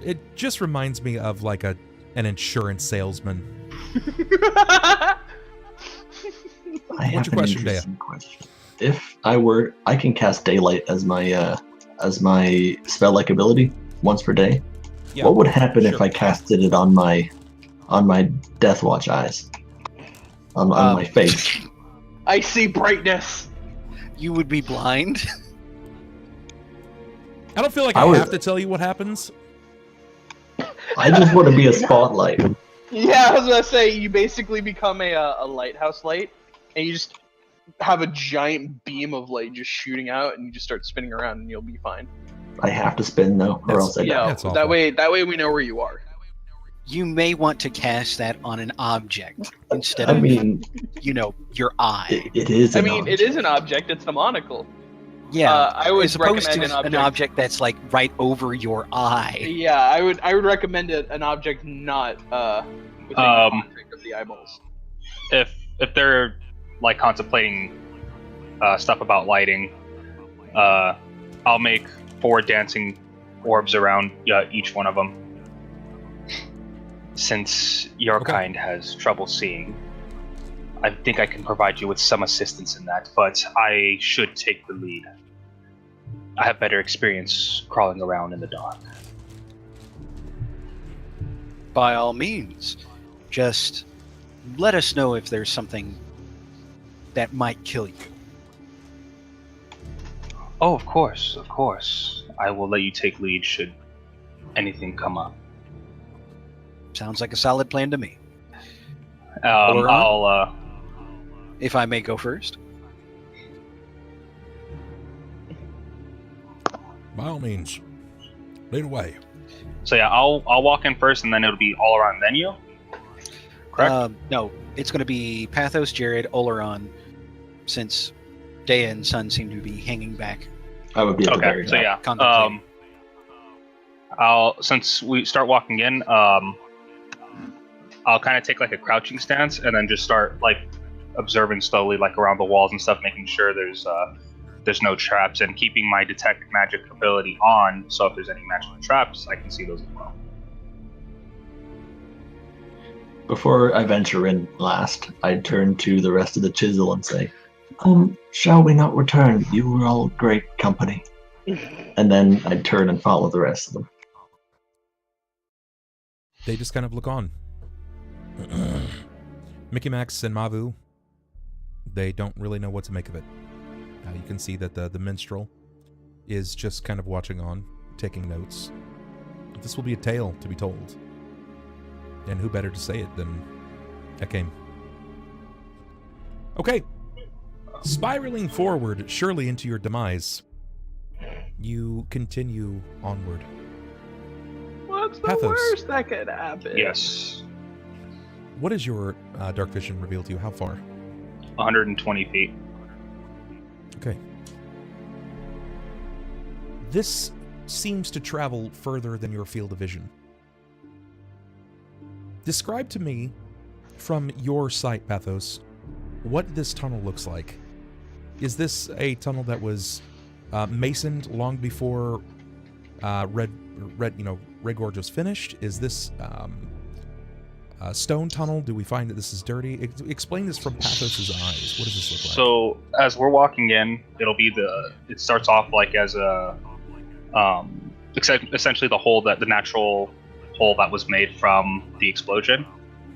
S2: It just reminds me of like an insurance salesman.
S3: I have
S2: What's your
S3: an
S2: question,
S3: interesting question. If I can cast daylight as my spell-like ability once per day.
S2: Yeah,
S3: What would happen if
S2: sure.
S3: I casted it on my Death Watch eyes? On my face.
S5: I see brightness.
S1: You would be blind.
S2: I don't feel like
S3: I
S2: I
S3: would-
S2: have to tell you what happens.
S3: I just want to be a spotlight.
S5: Yeah, I was gonna say you basically become a lighthouse light, and you just have a giant beam of light just shooting out, and you just start spinning around, and you'll be fine.
S3: I have to spin though, or
S2: That's-
S3: else I die.
S5: Yeah,
S2: That's
S5: that
S2: awful.
S5: way we know where you are.
S1: You may want to cast that on an object instead
S3: I
S1: of,
S3: mean,
S1: your eye.
S3: it is.
S5: I
S3: an
S5: mean, it
S3: object.
S5: is an object. It's a monocle.
S1: Yeah,
S5: I would
S1: as opposed
S5: recommend
S1: to
S5: an
S1: an object that's like right over your eye.
S5: Yeah, I would recommend an object not within the contact of the eyeballs.
S4: If they're like contemplating stuff about lighting, I'll make 4 dancing orbs around each one of them. Since your
S2: Okay.
S4: kind has trouble seeing, I think I can provide you with some assistance in that, but I should take the lead. I have better experience crawling around in the dark.
S1: By all means, just let us know if there's something that might kill you.
S4: Oh, of course, of course. I will let you take lead should anything come up.
S1: Sounds like a solid plan to me.
S4: I'll
S1: If I may go first.
S7: By all means. Lead away.
S4: So yeah, I'll walk in first, and then it'll be all around then you. Correct.
S1: No, it's going to be Pathos, Jerrod, Oleron, since Deia and Sunn seem to be hanging back.
S3: I would be at the very
S4: So yeah,
S1: contemplating.
S4: since we start walking in, I'll kind of take like a crouching stance, and then just start like observing slowly, like around the walls and stuff, making sure there's no traps, and keeping my detect magic ability on, so if there's any magical traps, I can see those as well.
S3: Before I venture in last, I turn to the rest of the Chisel and say, shall we not return? You were all great company. And then I turn and follow the rest of them.
S2: They just kind of look on. Mickey Max and Mavu, they don't really know what to make of it. You can see that the minstrel is just kind of watching on, taking notes. This will be a tale to be told. And who better to say it than Ekame? Okay. Spiraling forward, surely into your demise, you continue onward.
S5: What's the
S2: Pathos.
S5: worst that could happen?
S4: Yes,
S2: What does your dark vision reveal to you? How far?
S4: 120 feet.
S2: Okay. This seems to travel further than your field of vision. Describe to me, from your sight, Pathos, what this tunnel looks like. Is this a tunnel that was masoned long before Red Gorge was finished? Is this a stone tunnel? Do we find that this is dirty? Explain this from Pathos's eyes. What does this look like?
S4: So as we're walking in, it starts off like as a essentially the natural hole that was made from the explosion,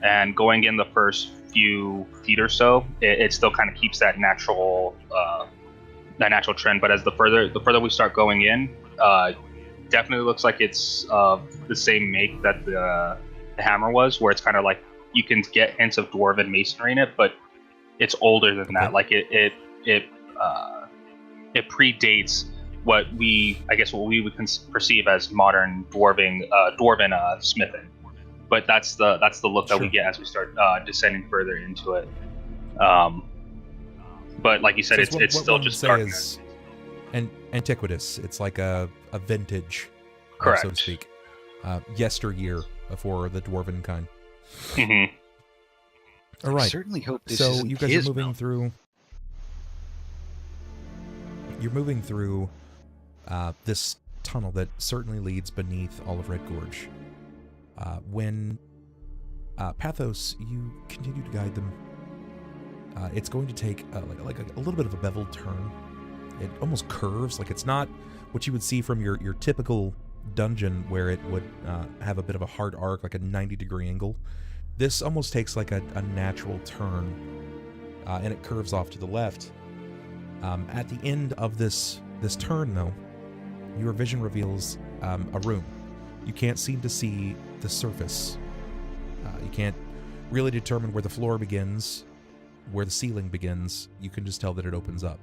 S4: and going in the first few feet or so, it still kind of keeps that natural trend. But as the further we start going in, definitely looks like it's the same make that the hammer was, where it's kind of like you can get hints of dwarven masonry in it, but it's older than that. Like it predates what we would perceive as modern dwarven smithing. But that's the look that we get as we start descending further into it. But like you said,
S2: So
S4: it's still just darkness.
S2: Antiquitous. It's like a vintage,
S4: Correct.
S2: so to speak. Yesteryear for the dwarven kind.
S4: Mm-hmm.
S2: All right.
S1: I certainly hope this
S2: So
S1: isn't
S2: you guys
S1: his
S2: are moving
S1: mouth.
S2: through. You're moving through this tunnel that certainly leads beneath all of Red Gorge. When Pathos, you continue to guide them. It's going to take like a little bit of a beveled turn. It almost curves, like it's not what you would see from your typical dungeon where it would have a bit of a hard arc, like a 90-degree angle. This almost takes like a natural turn, and it curves off to the left. At the end of this turn, though, your vision reveals a room. You can't seem to see the surface. You can't really determine where the floor begins, where the ceiling begins. You can just tell that it opens up.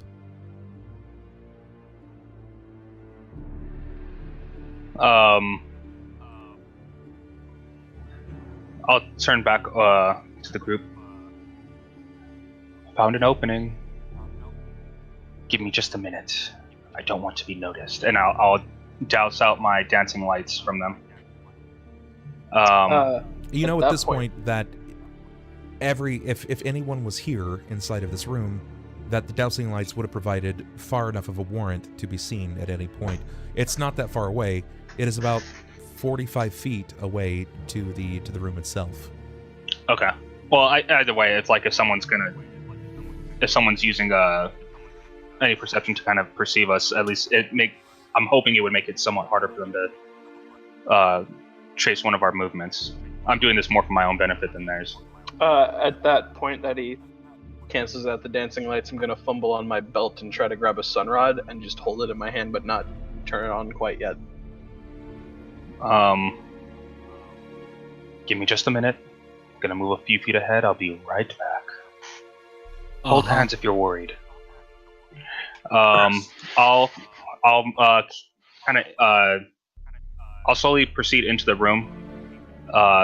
S4: I'll turn back to the group. Found an opening. Give me just a minute. I don't want to be noticed, and I'll douse out my dancing lights from them.
S2: You know,
S5: At
S2: at
S5: that
S2: this
S5: point-
S2: point that if anyone was here inside of this room, that the dowsing lights would have provided far enough of a warrant to be seen at any point. It's not that far away. It is about 45 feet away to the room itself.
S4: Okay. Well, either way, it's like if someone's using any perception to kind of perceive us, at least I'm hoping it would make it somewhat harder for them to trace one of our movements. I'm doing this more for my own benefit than theirs.
S5: At that point that he cancels out the dancing lights, I'm gonna fumble on my belt and try to grab a sunrod and just hold it in my hand, but not turn it on quite yet.
S4: Give me just a minute. I'm gonna move a few feet ahead. I'll be right back. Hold hands if you're worried. I'll kind of I'll slowly proceed into the room,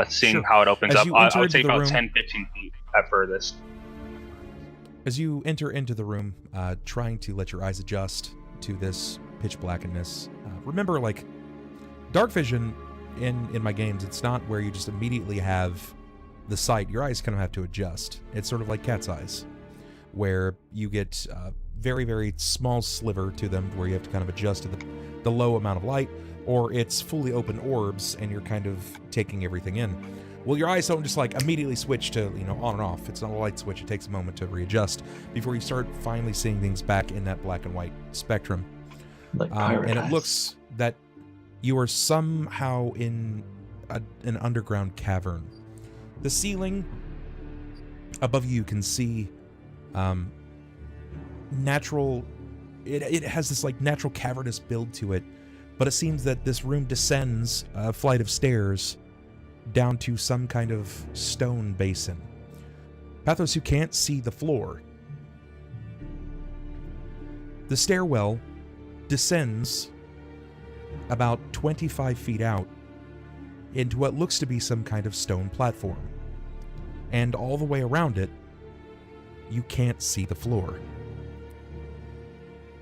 S4: seeing
S2: Sure.
S4: how it opens
S2: As
S4: up.
S2: you
S4: I
S2: enter
S4: would
S2: into
S4: say
S2: the
S4: about
S2: room-
S4: 10-15 feet at furthest.
S2: As you enter into the room, trying to let your eyes adjust to this pitch blackness, remember, like, dark vision in my games, it's not where you just immediately have the sight. Your eyes kind of have to adjust. It's sort of like cat's eyes, where you get very, very small sliver to them, where you have to kind of adjust to the low amount of light, or it's fully open orbs and you're kind of taking everything in. Well, your eyes don't just like immediately switch to, on and off. It's not a light switch. It takes a moment to readjust before you start finally seeing things back in that black and white spectrum.
S3: Like
S2: And it looks that you are somehow in an underground cavern. The ceiling above you can see natural. It has this like natural cavernous build to it, but it seems that this room descends a flight of stairs down to some kind of stone basin. Pathos, you can't see the floor. The stairwell descends about 25 feet out into what looks to be some kind of stone platform. And all the way around it, you can't see the floor.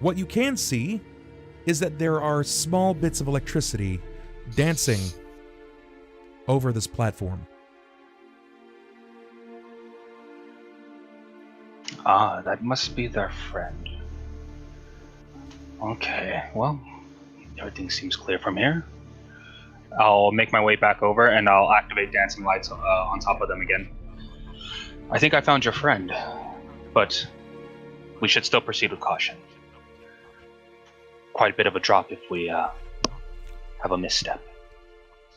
S2: What you can see is that there are small bits of electricity dancing over this platform.
S4: Ah, that must be their friend. Okay, well, everything seems clear from here. I'll make my way back over and I'll activate dancing lights on top of them again. I think I found your friend, but we should still proceed with caution. Quite a bit of a drop if we have a misstep.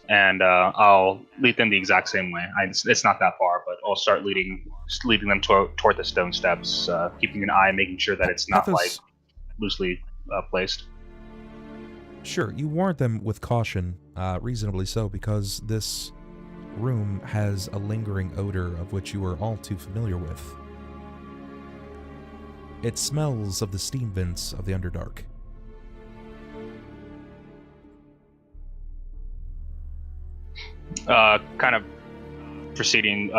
S4: And I'll lead them the exact same way. It's not that far, but I'll start leading them toward the stone steps, keeping an eye, making sure that it's not
S2: Pathos,
S4: like loosely placed.
S2: Sure, you warrant them with caution, reasonably so, because this room has a lingering odor of which you are all too familiar with. It smells of the steam vents of the Underdark.
S4: Kind of proceeding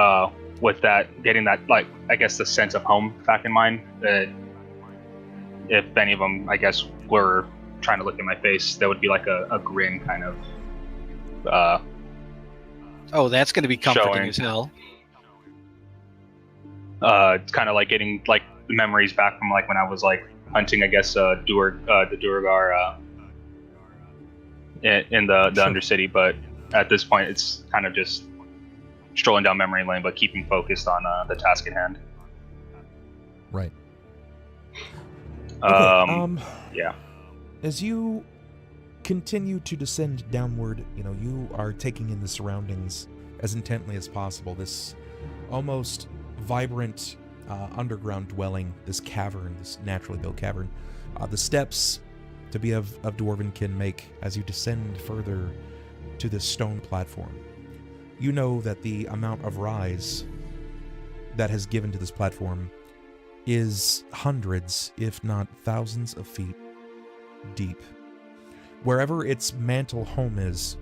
S4: with that, getting that, like, I guess the sense of home back in mind. If any of them, I guess, were trying to look in my face, there would be like a grin kind of.
S1: Oh, that's going to be comforting
S4: Showing.
S1: as hell.
S4: It's kind of like getting like the memories back from like when I was like hunting, I guess, the Duergar in the
S2: Sure.
S4: Undercity, but at this point, it's kind of just strolling down memory lane, but keeping focused on the task at hand.
S2: Right.
S4: Yeah.
S2: As you continue to descend downward, you are taking in the surroundings as intently as possible. This almost vibrant underground dwelling, this cavern, this naturally built cavern. The steps to be of dwarven kin make as you descend further to this stone platform. You know that the amount of rise that has given to this platform is hundreds, if not thousands of feet deep. Wherever its mantle home is,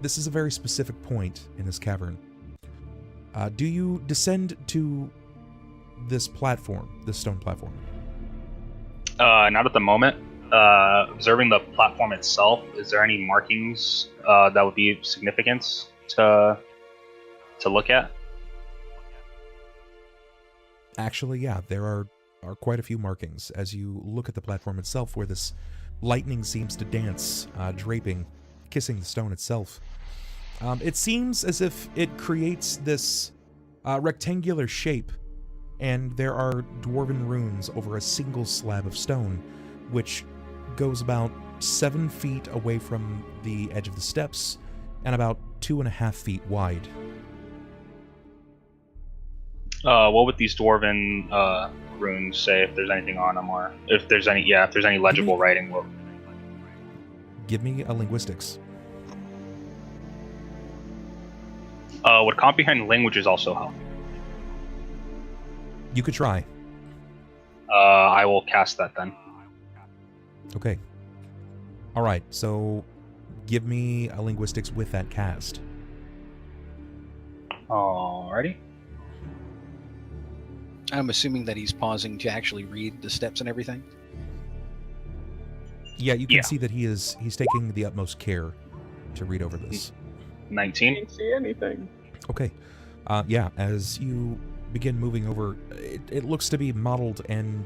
S2: this is a very specific point in this cavern. Do you descend to this platform, this stone platform?
S4: Not at the moment. Observing the platform itself, is there any markings that would be significant to look at?
S2: Actually, yeah, there are quite a few markings as you look at the platform itself, where this lightning seems to dance, draping, kissing the stone itself. It seems as if it creates this rectangular shape, and there are dwarven runes over a single slab of stone, which goes about 7 feet away from the edge of the steps and about 2.5 feet wide.
S4: What would these dwarven runes say, if there's anything on them, or if there's any legible writing?
S2: Give me a linguistics.
S4: Would comprehend languages also help?
S2: You could try.
S4: I will cast that then.
S2: Okay. All right, so give me a linguistics with that cast.
S4: Alrighty.
S1: I'm assuming that he's pausing to actually read the steps and everything.
S2: Yeah, you can
S4: Yeah.
S2: see that he's taking the utmost care to read over this.
S4: 19.
S5: Can't see anything.
S2: Okay. Yeah, as you begin moving over, it looks to be modeled and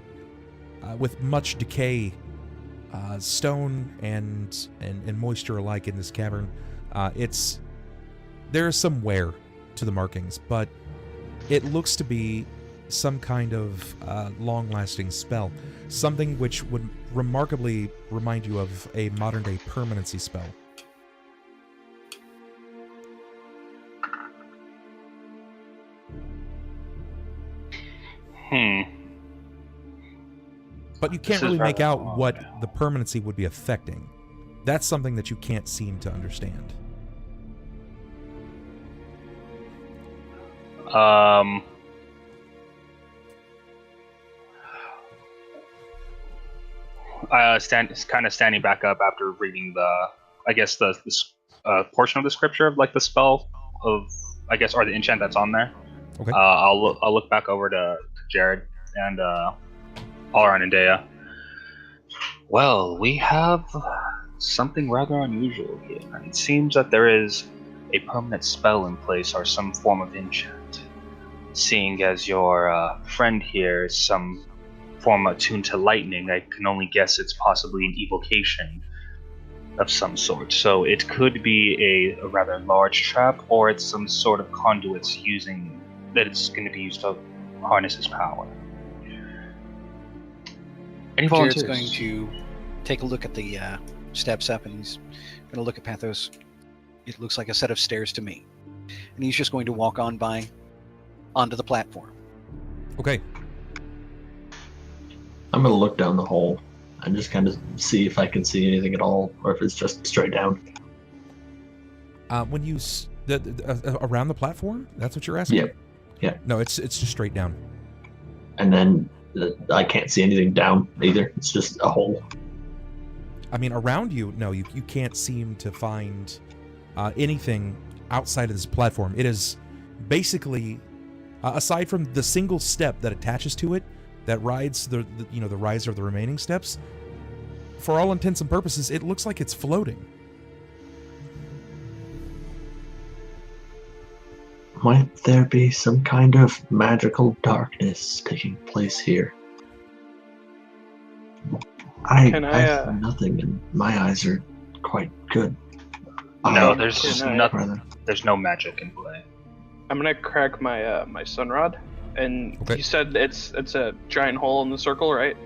S2: with much decay, stone and moisture alike in this cavern. There is some wear to the markings, but it looks to be some kind of long-lasting spell. Something which would remarkably remind you of a modern-day permanency spell. But you can't
S4: This is
S2: really make
S4: rather
S2: out
S4: odd.
S2: what the permanency would be affecting. That's something that you can't seem to understand.
S4: Kind of standing back up after reading the portion of the scripture of like the spell of, I guess, or the enchant that's on there.
S2: Okay.
S4: I'll look back over to Jerrod and all around in Deia. Well, we have something rather unusual here. It seems that there is a permanent spell in place or some form of enchant. Seeing as your friend here is some form attuned to lightning, I can only guess it's possibly an evocation of some sort. So it could be a rather large trap, or it's some sort of conduits that it's going to be used to harness his power. Any
S1: Jared's
S4: volunteers?
S1: going to take a look at the steps up, and he's going to look at Pathos. It looks like a set of stairs to me. And he's just going to walk on by onto the platform.
S2: Okay.
S3: I'm gonna look down the hole and just kind of see if I can see anything at all, or if it's just straight down.
S2: When you around the platform, that's what you're asking?
S3: Yep. Yeah.
S2: No, it's just straight down.
S3: And then I can't see anything down either. It's just a hole.
S2: I mean, around you, no, you can't seem to find anything outside of this platform. It is basically, aside from the single step that attaches to it, that rides the riser of the remaining steps, for all intents and purposes, it looks like it's floating.
S3: Might there be some kind of magical darkness taking place here? I
S5: Can I,
S3: have nothing, and my eyes are quite good.
S4: No,
S3: I-
S4: there's
S5: Can I-
S4: nothing.
S3: rather-
S4: There's no magic in play.
S5: I'm gonna crack my my sun rod, and
S2: Okay.
S5: you said it's a giant hole in the circle, right?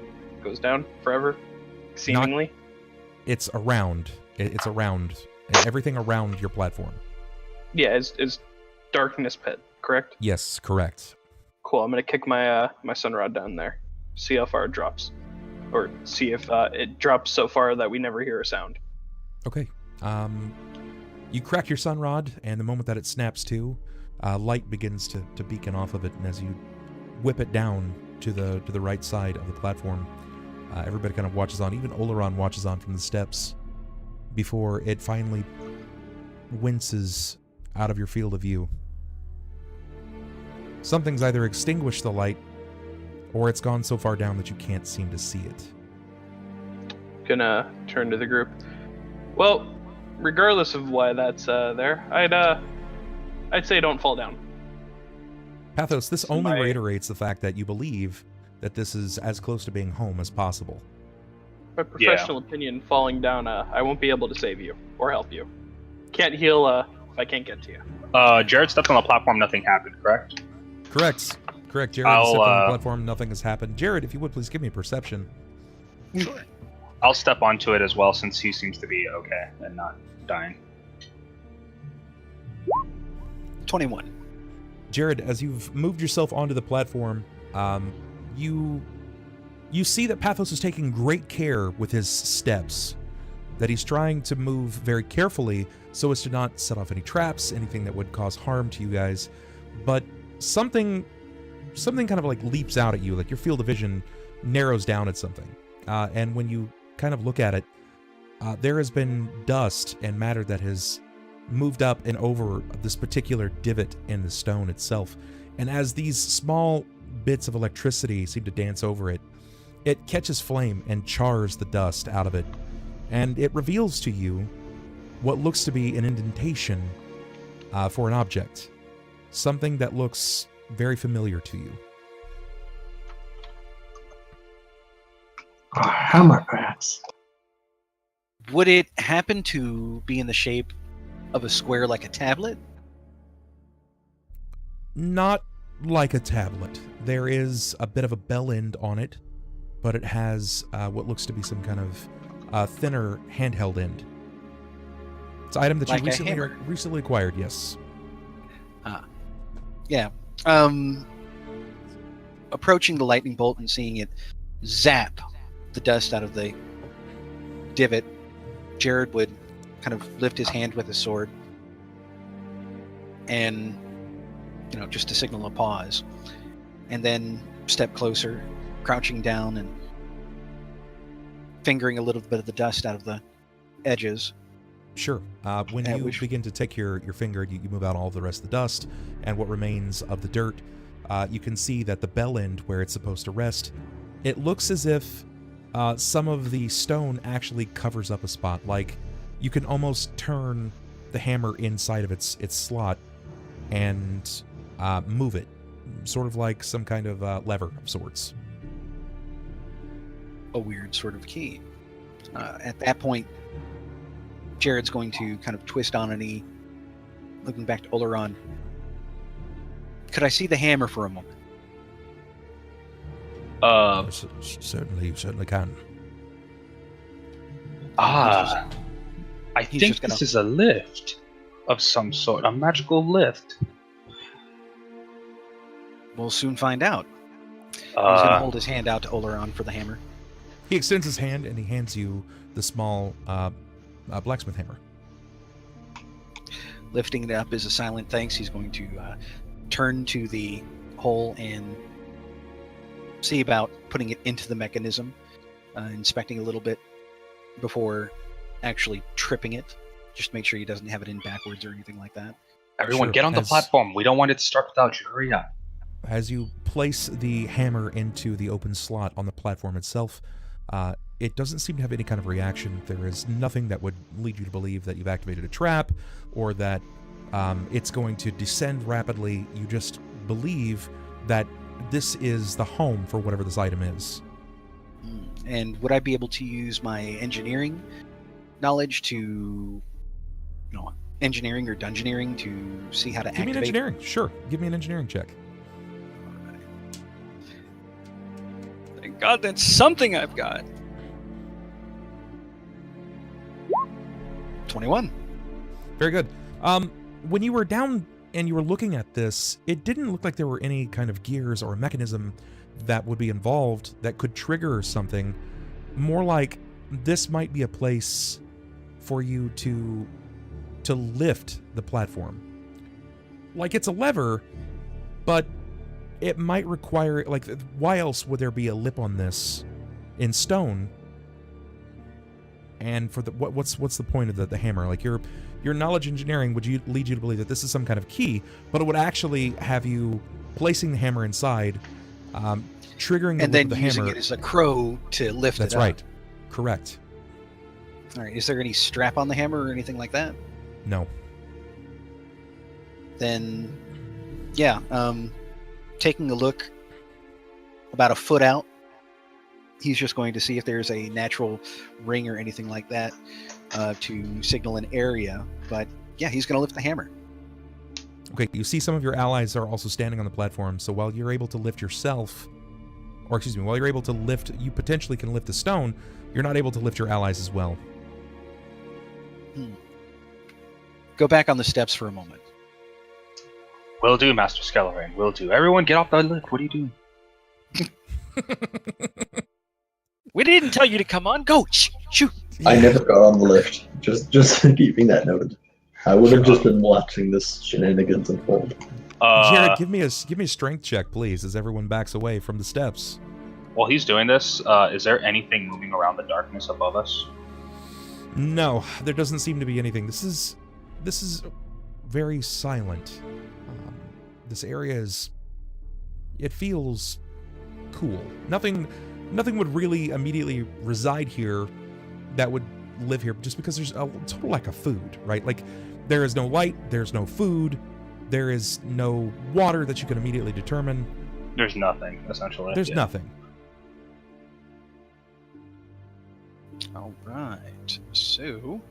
S5: Goes down forever, seemingly.
S2: It's around. It's around. Everything around your platform.
S5: Yeah, is darkness pit, correct?
S2: Yes, correct.
S5: Cool. I'm gonna kick my my sun rod down there, see how far it drops, or see if it drops so far that we never hear a sound.
S2: Okay. You crack your sun rod, and the moment that it snaps to, light begins to beacon off of it, and as you whip it down to the right side of the platform, everybody kind of watches on. Even Oleron watches on from the steps before it finally winces out of your field of view. Something's either extinguished the light, or it's gone so far down that you can't seem to see it.
S5: Gonna turn to the group. Well, regardless of why that's there, I'd say don't fall down.
S2: Pathos, this only
S5: My-
S2: reiterates the fact that you believe that this is as close to being home as possible.
S5: My professional opinion, falling down, I won't be able to save you or help you. Can't heal if I can't get to you.
S4: Jerrod stepped on the platform. Nothing happened. Correct.
S2: Correct. Jerrod
S4: I'll,
S2: has stepped on the platform. Nothing has happened. Jerrod, if you would, please give me a perception.
S4: I'll step onto it as well, since he seems to be okay and not dying.
S1: 21.
S2: Jerrod, as you've moved yourself onto the platform, you see that Pathos is taking great care with his steps, that he's trying to move very carefully so as to not set off any traps, anything that would cause harm to you guys. But something kind of like leaps out at you, like your field of vision narrows down at something. And when you kind of look at it, there has been dust and matter that has moved up and over this particular divot in the stone itself. And as these small bits of electricity seem to dance over it, it catches flame and chars the dust out of it. And it reveals to you what looks to be an indentation for an object. Something that looks very familiar to you.
S3: A hammer, perhaps.
S1: Would it happen to be in the shape of a square like a tablet?
S2: Not like a tablet. There is a bit of a bell end on it, but it has what looks to be some kind of thinner handheld end. It's an item that
S1: Like a
S2: you
S1: hammer.
S2: recently acquired, yes.
S1: Yeah. Approaching the lightning bolt and seeing it zap the dust out of the divot, Jerrod would kind of lift his hand with his sword and, just to signal a pause, and then step closer, crouching down and fingering a little bit of the dust out of the edges.
S2: Sure. When you begin to take your finger, you move out all the rest of the dust, and what remains of the dirt, you can see that the bell end where it's supposed to rest, it looks as if some of the stone actually covers up a spot. Like, you can almost turn the hammer inside of its slot and move it, sort of like some kind of lever of sorts.
S1: A weird sort of key. At that point, Jerrod's going to kind of twist on a knee, looking back to Oleron. Could I see the hammer for a moment?
S7: Certainly can.
S4: I
S1: He's
S4: think
S1: just gonna-
S4: this is a lift of some sort, a magical lift.
S1: We'll soon find out. He's going to
S4: Uh,
S1: hold his hand out to Oleron for the hammer.
S2: He extends his hand and he hands you the small blacksmith hammer.
S1: Lifting it up is a silent thanks. He's going to turn to the hole and see about putting it into the mechanism, inspecting a little bit before actually tripping it. Just make sure he doesn't have it in backwards or anything like that.
S4: everyone,
S2: Sure,
S4: get on the
S2: as-
S4: platform. We don't want it to start without you. Hurry up.
S2: As you place the hammer into the open slot on the platform itself, it doesn't seem to have any kind of reaction. There is nothing that would lead you to believe that you've activated a trap or that it's going to descend rapidly. You just believe that this is the home for whatever this item is.
S1: And would I be able to use my engineering knowledge to, engineering or dungeoneering to see how to
S2: Give me
S1: activate?
S2: an engineering. Sure. Give me an engineering check.
S1: Thank God that's something I've got. 21.
S2: Very good. When you were down and you were looking at this, it didn't look like there were any kind of gears or a mechanism that would be involved that could trigger something. More like this might be a place for you to lift the platform. Like, it's a lever, but it might require, like, why else would there be a lip on this in stone? And for the what's the point of the hammer? Like, your knowledge engineering would lead you to believe that this is some kind of key, but it would actually have you placing the hammer inside, triggering the
S1: And
S2: lip
S1: then
S2: of the
S1: using
S2: hammer.
S1: it as a crow to lift
S2: That's
S1: it up.
S2: right. Correct.
S1: All right. Is there any strap on the hammer or anything like that?
S2: No.
S1: Then, yeah, taking a look about a foot out, he's just going to see if there's a natural ring or anything like that to signal an area. But yeah, he's going to lift the hammer.
S2: Okay, you see some of your allies are also standing on the platform, so while you're able to lift yourself, or excuse me, while you're able to lift, you potentially can lift the stone, you're not able to lift your allies as well.
S1: Go back on the steps for a moment.
S4: Will do, Master Skeleton. Will do. Everyone, get off the lift. What are you doing?
S8: We didn't tell you to come on. Go, shoot.
S3: I never got on the lift. Just keeping that noted. I would have just been watching this shenanigans unfold.
S2: Jerrod, give me a strength check, please, as everyone backs away from the steps.
S4: While he's doing this, is there anything moving around the darkness above us?
S2: No, there doesn't seem to be anything. This is very silent. This area is... It feels cool. Nothing would really immediately reside here that would live here just because there's a total lack of food, right? Like, there is no light, there's no food, there is no water that you can immediately determine.
S4: There's nothing, essentially.
S2: There's nothing.
S1: All right. So.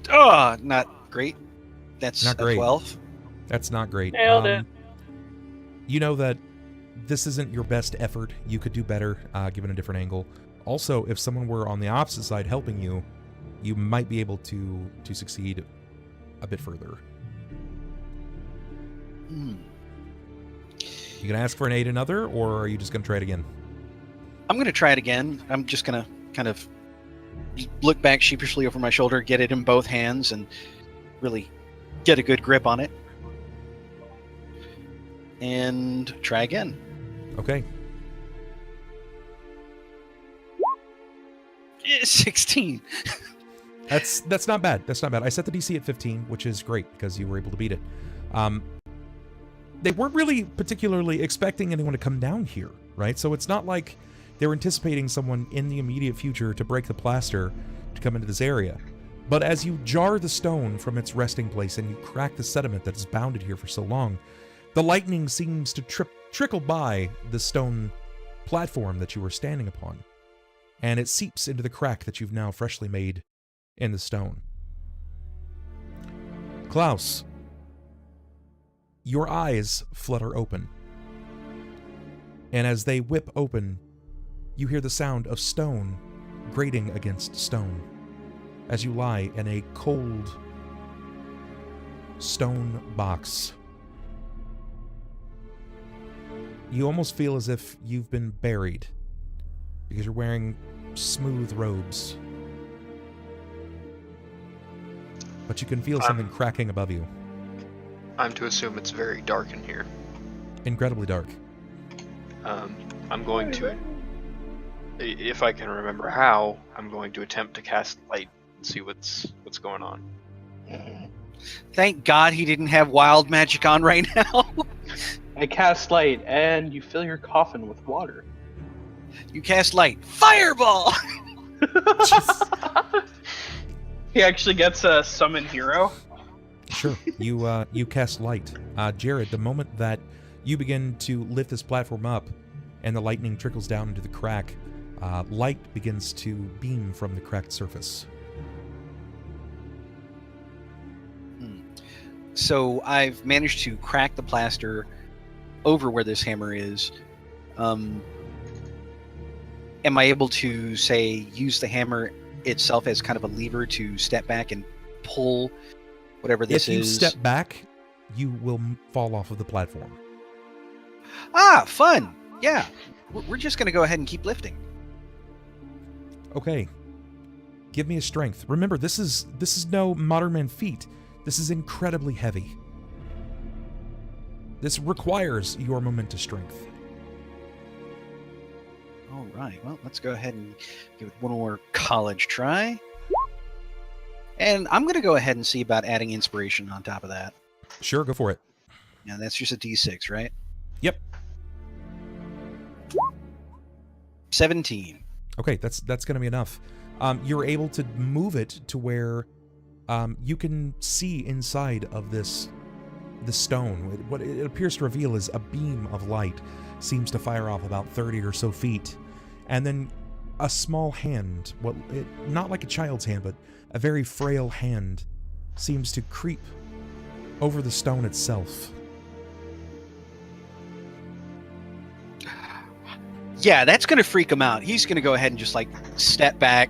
S1: Oh, not great. That's
S2: Not great.
S1: a 12.
S2: That's not great.
S5: Nailed it.
S2: You know that this isn't your best effort. You could do better, given a different angle. Also, if someone were on the opposite side helping you, you might be able to succeed a bit further. You gonna ask for an aid another, or are you just gonna try it again?
S1: I'm going to try it again. I'm just going to kind of look back sheepishly over my shoulder, get it in both hands, and really get a good grip on it. And try again.
S2: Okay.
S1: 16.
S2: That's not bad. That's not bad. I set the DC at 15, which is great because you were able to beat it. They weren't really particularly expecting anyone to come down here, right? So it's not like they were anticipating someone in the immediate future to break the plaster to come into this area. But as you jar the stone from its resting place and you crack the sediment that has bounded here for so long, the lightning seems to trickle by the stone platform that you were standing upon, and it seeps into the crack that you've now freshly made in the stone. KLAUS, your eyes flutter open, and as they whip open, you hear the sound of stone grating against stone as you lie in a cold stone box. You almost feel as if you've been buried because you're wearing smooth robes. But you can feel something cracking above you.
S9: I'm to assume it's very dark in here.
S2: Incredibly dark.
S9: I'm going to, if I can remember how, I'm going to attempt to cast light and see what's going on.
S1: Thank God he didn't have wild magic on right now.
S5: I cast light, and you fill your coffin with water.
S1: You cast light. Fireball!
S5: He actually gets a summon hero.
S2: Sure. You cast light. Jerrod, the moment that you begin to lift this platform up and the lightning trickles down into the crack, light begins to beam from the cracked surface.
S1: So I've managed to crack the plaster over where this hammer is. Am I able to, say, use the hammer itself as kind of a lever to step back and pull whatever this is?
S2: If you step back, you will fall off of the platform.
S1: Ah, fun! Yeah, we're just going to go ahead and keep lifting.
S2: Okay. Give me a strength. Remember, this is no modern man feat. This is incredibly heavy. This requires your momentous strength.
S1: All right, well, let's go ahead and give it one more college try. And I'm going to go ahead and see about adding inspiration on top of that.
S2: Sure, go for it.
S1: Now, that's just a D6, right?
S2: Yep.
S1: 17.
S2: Okay, that's going to be enough. You're able to move it to where you can see inside of this stone. What it appears to reveal is a beam of light seems to fire off about 30 or so feet, and then a small hand, not like a child's hand, but a very frail hand, seems to creep over the stone itself.
S1: Yeah, that's going to freak him out. He's going to go ahead and just, like, step back.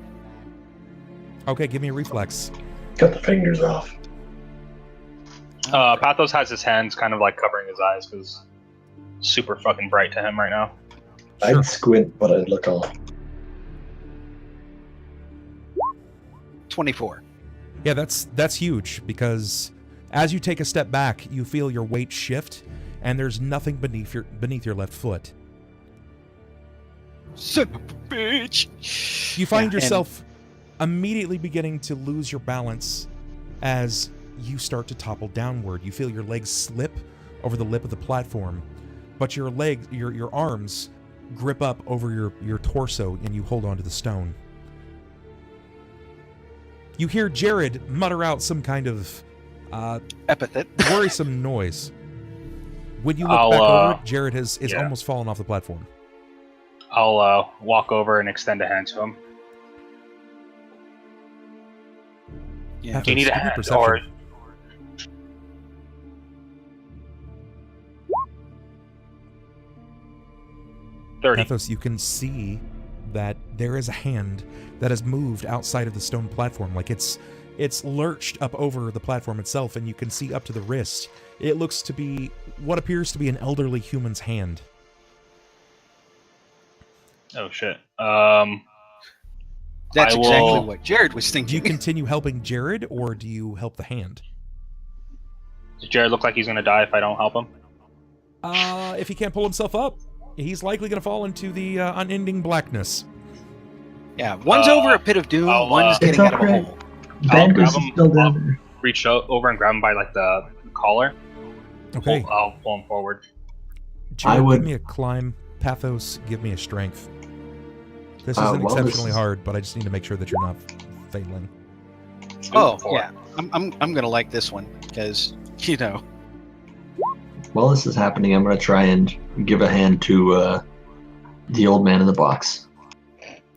S2: Okay, give me a reflex.
S3: Cut the fingers off.
S4: Pathos has his hands kind of like covering his eyes because super fucking bright to him right now.
S3: I'd squint, but I'd look on.
S1: 24.
S2: Yeah, that's huge, because as you take a step back, you feel your weight shift, and there's nothing beneath your left foot.
S8: Son of a bitch.
S2: You find
S1: Yeah, and-
S2: yourself immediately beginning to lose your balance as you start to topple downward. You feel your legs slip over the lip of the platform, but your arms grip up over your torso and you hold onto the stone. You hear Jerrod mutter out some kind of
S1: Epithet.
S2: worrisome noise. When you look
S4: I'll,
S2: back over, Jerrod is
S4: yeah.
S2: almost fallen off the platform.
S4: I'll walk over and extend a hand to him.
S1: Yeah.
S4: Do you need a
S2: Give me
S4: hand,
S2: perception.
S4: or 30?
S2: Pathos, you can see that there is a hand that has moved outside of the stone platform. Like it's lurched up over the platform itself, and you can see up to the wrist. It looks to be what appears to be an elderly human's hand.
S4: Oh shit.
S1: That's
S4: I
S1: exactly
S4: will-
S1: what Jerrod was
S2: Do you
S1: thinking.
S2: continue helping Jerrod, or do you help the hand?
S4: Does Jerrod look like he's gonna die if I don't help him?
S2: If he can't pull himself up, he's likely going to fall into the unending blackness.
S1: Yeah, one's over a pit of doom,
S4: I'll,
S1: one's
S3: It's
S1: getting out of a
S3: alright.
S1: hole.
S3: Banders
S4: grab
S3: is
S4: him
S3: still
S4: up.
S3: down there.
S4: Reach over and grab him by like the collar.
S2: Okay,
S4: I'll pull him forward.
S3: I
S2: Jerrod,
S3: would-
S2: give me a climb. Pathos, give me a strength. This
S3: well,
S2: isn't
S3: this
S2: exceptionally
S3: is-
S2: hard, but I just need to make sure that you're not failing.
S1: Oh,
S4: Four.
S1: yeah. I'm gonna like this one, because, you know.
S3: While this is happening, I'm gonna try and give a hand to the old man in the box.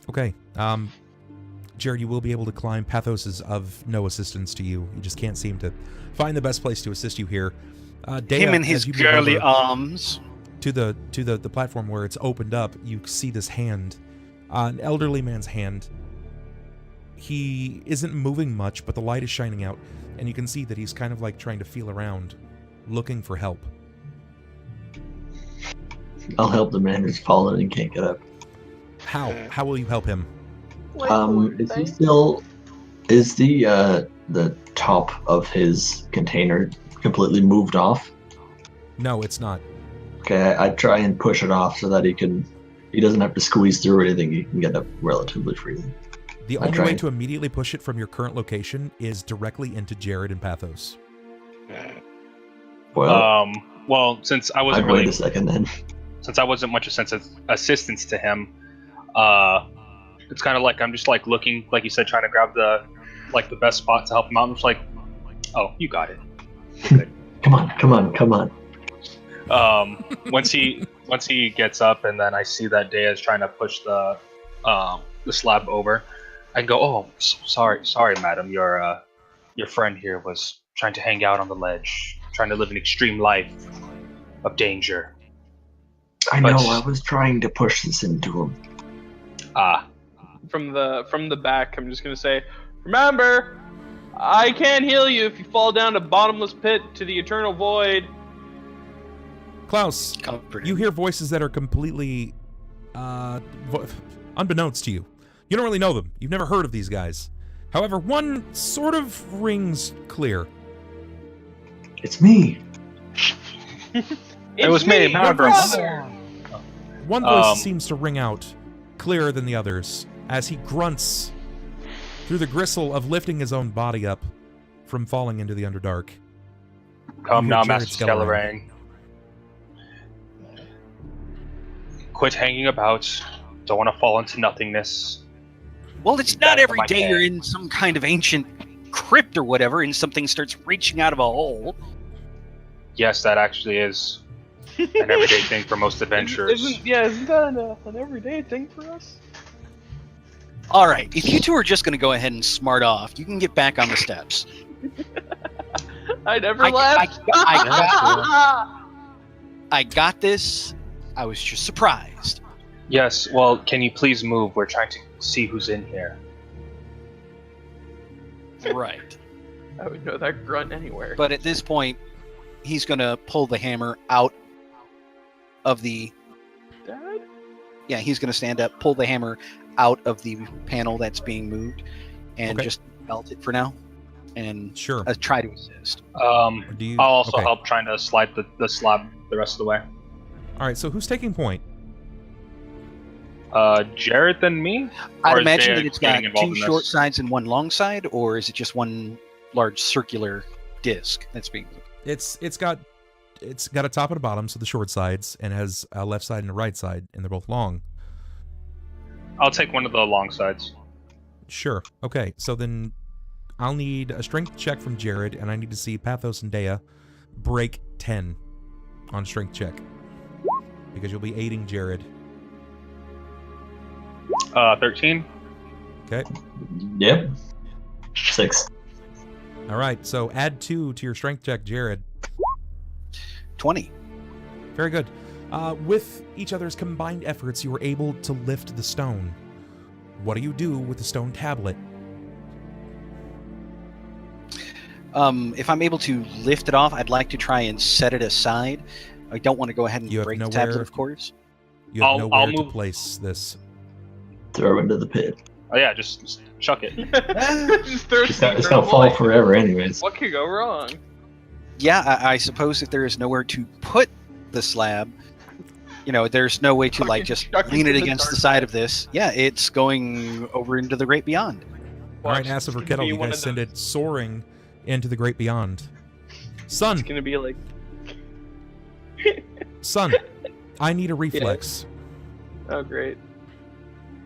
S2: Okay, Jerrod, you will be able to climb. Pathos is of no assistance to you. You just can't seem to find the best place to assist you here. Deia,
S1: Him and
S2: as
S1: his
S2: you move
S1: girly
S2: over
S1: arms.
S2: to the platform where it's opened up, you see this hand, an elderly man's hand. He isn't moving much, but the light is shining out, and you can see that he's kind of like trying to feel around, looking for help.
S3: I'll help the man who's fallen and can't get up.
S2: How? How will you help him?
S3: Is he still? Is the top of his container completely moved off?
S2: No, it's not.
S3: Okay, I try and push it off so that he doesn't have to squeeze through anything. He can get up relatively freely.
S2: The
S3: I
S2: only
S3: try
S2: way
S3: and-
S2: to immediately push it from your current location is directly into Jerrod and Pathos.
S3: Well,
S4: Since I
S3: I'd
S4: wasn't
S3: wait
S4: really,
S3: a second then.
S4: since I wasn't much assistance to him, it's kind of like I'm just like looking, like you said, trying to grab the best spot to help him out. I'm just like, oh, you got it. You're good.
S3: Come on.
S4: Once he gets up, and then I see that Deia is trying to push the slab over, I can go, oh, sorry, madam. Your friend here was trying to hang out on the ledge, trying to live an extreme life of danger.
S3: I know.
S4: But-
S3: I was trying to push this into him.
S5: From the back, I'm just gonna say, remember, I can't heal you if you fall down a bottomless pit to the eternal void.
S2: KLAUS,
S1: Comfort
S2: you
S1: him.
S2: hear voices that are completely unbeknownst to you. You don't really know them. You've never heard of these guys. However, one sort of rings clear.
S3: It's me.
S4: It was me,
S5: your
S4: Malcolm.
S5: brother.
S2: One voice
S4: Um,
S2: seems to ring out clearer than the others as he grunts through the gristle of lifting his own body up from falling into the Underdark.
S4: Come
S2: You
S4: now,
S2: hear Jerrod
S4: Master Skellerang. Quit hanging about. Don't want to fall into nothingness.
S1: Well, it's
S4: Back
S1: not
S4: of
S1: every
S4: my
S1: day
S4: head.
S1: you're in some kind of ancient crypt or whatever, and something starts reaching out of a hole.
S4: Yes, that actually is an everyday thing for most adventurers.
S5: Isn't that an everyday thing for us?
S1: All right, if you two are just going to go ahead and smart off, you can get back on the steps.
S5: I never
S1: I
S5: left.
S1: got this. I was just surprised.
S4: Yes, well, can you please move? We're trying to see who's in here.
S1: Right.
S5: I would know that grunt anywhere.
S1: But at this point, he's going to pull the hammer out of the...
S5: Dad?
S1: Yeah, he's going to stand up, pull the hammer out of the panel that's being moved, and
S2: Okay.
S1: just melt it for now, and
S2: Sure.
S1: try to assist.
S2: Or do you...
S4: I'll also
S2: okay.
S4: help trying to slide the slab the rest of the way.
S2: All right, so who's taking point?
S4: Jerrod than me?
S1: I'd
S4: Or is
S1: imagine
S4: Deia
S1: that it's
S4: getting
S1: got
S4: involved
S1: two
S4: in
S1: short
S4: this?
S1: sides and one long side, or is it just one large circular disc that's being...
S2: It's got a top and a bottom, so the short sides, and has a left side and a right side, and they're both long.
S4: I'll take one of the long sides.
S2: Sure. Okay, so then I'll need a strength check from Jerrod, and I need to see Pathos and Deia break 10 on strength check. Because you'll be aiding Jerrod.
S4: 13.
S2: Okay.
S3: Yep. 6.
S2: Alright, so add 2 to your strength check, Jerrod.
S1: 20.
S2: Very good. With each other's combined efforts, you were able to lift the stone. What do you do with the stone tablet?
S1: If I'm able to lift it off, I'd like to try and set it aside. I don't want to go ahead and break the tablet, of course.
S2: You have nowhere
S4: I'll
S2: to
S4: move.
S2: place this.
S3: Throw into the pit.
S4: Oh yeah, just chuck it.
S5: Just throw
S3: It's gonna fall forever anyways.
S5: What could go wrong?
S1: Yeah, I suppose if there is nowhere to put the slab, you know, there's no way to like
S5: Fucking
S1: just
S5: chuck it
S1: lean it
S5: to the
S1: against the
S5: dark
S1: side of this. Yeah, it's going over into the great beyond.
S2: Alright,
S5: Watch,
S2: Ass
S5: it's
S2: over
S5: gonna
S2: Kettle,
S5: be
S2: you
S5: one
S2: guys
S5: of
S2: send
S5: those-
S2: it soaring into the great beyond. Sunn,
S5: It's gonna be like
S2: Sunn, I need a reflex.
S5: oh great.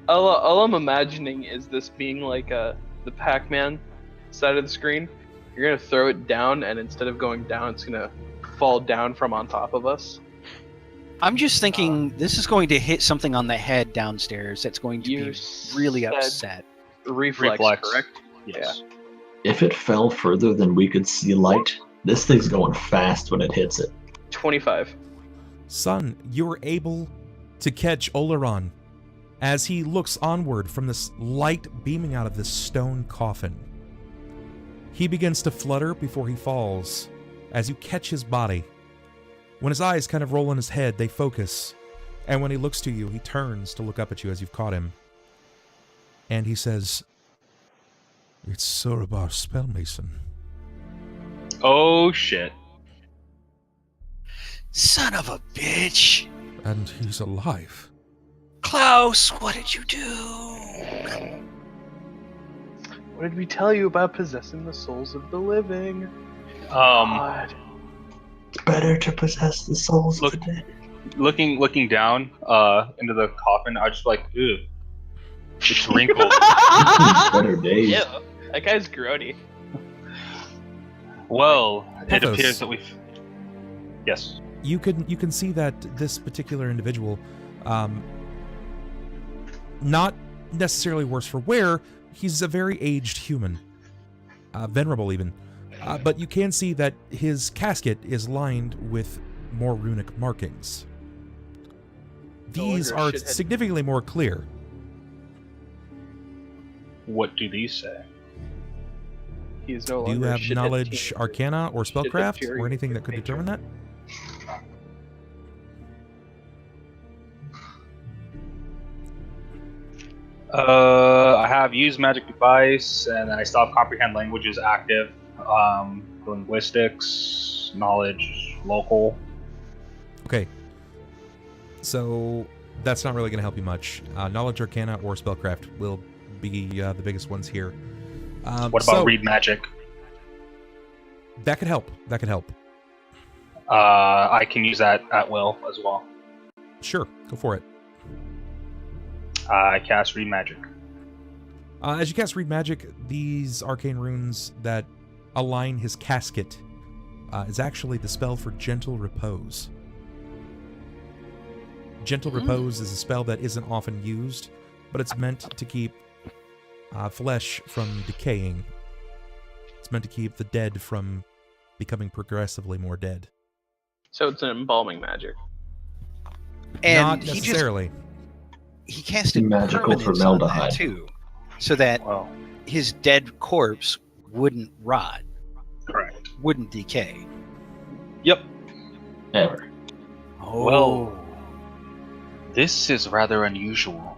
S5: All I'm imagining is this being like the Pac-Man side of the screen. You're gonna throw it down, and instead of going down, it's gonna fall down from on top of us.
S1: I'm just thinking this is going to hit something on the head downstairs that's going to
S5: You
S1: be really
S5: said
S1: upset.
S5: Reflex, correct?
S4: Yes.
S3: If it fell further than we could see light, this thing's going fast when it hits it.
S5: 25.
S2: Sunn, you were able to catch Oleron as he looks onward from this light beaming out of this stone coffin. He begins to flutter before he falls as you catch his body. When his eyes kind of roll in his head, they focus, and when he looks to you, he turns to look up at you as you've caught him. And he says, "It's Surabar Spellmason."
S4: Oh shit.
S1: Son of a bitch!
S7: And he's alive.
S1: Klaus, what did you do?
S5: What did we tell you about possessing the souls of the living? God.
S3: It's better to possess the souls
S4: Look-
S3: of the dead.
S4: Looking down into the coffin, I was just like, ew. It's wrinkled.
S3: Better days.
S5: Ew, that guy's grody.
S4: Well, it
S2: Pathos.
S4: appears that we've. Yes.
S2: You can see that this particular individual, not necessarily worse for wear, he's a very aged human, venerable even, but you can see that his casket is lined with more runic markings. These
S5: longer a
S2: are
S5: shithead.
S2: significantly more clear.
S4: What do these say?
S5: He is no
S2: Do you
S5: longer a
S2: have
S5: shithead
S2: knowledge,
S5: teenager.
S2: arcana, or
S5: Shithead
S2: spellcraft,
S5: fury
S2: or anything that could
S5: nature.
S2: determine that?
S4: I have used magic device, and I still have comprehend languages active. Linguistics, knowledge, local.
S2: Okay. So that's not really going to help you much. Knowledge, arcana, or spellcraft will be the biggest ones here.
S4: What about read magic?
S2: That could help. That could help.
S4: I can use that at will as well.
S2: Sure, go for it.
S4: I cast read magic.
S2: As you cast Read Magic, these arcane runes that align his casket is actually the spell for Gentle Repose. Gentle Repose is a spell that isn't often used, but it's meant to keep flesh from decaying. It's meant to keep the dead from becoming progressively more dead.
S5: So it's an embalming magic.
S1: And
S2: Not
S1: he
S2: necessarily.
S1: he casted
S3: Magical
S1: permanence on that
S3: formaldehyde.
S1: too, so that
S4: Well,
S1: his dead corpse wouldn't rot,
S4: correct.
S1: wouldn't decay.
S4: Yep.
S3: Ever.
S1: Oh,
S4: Well, this is rather unusual.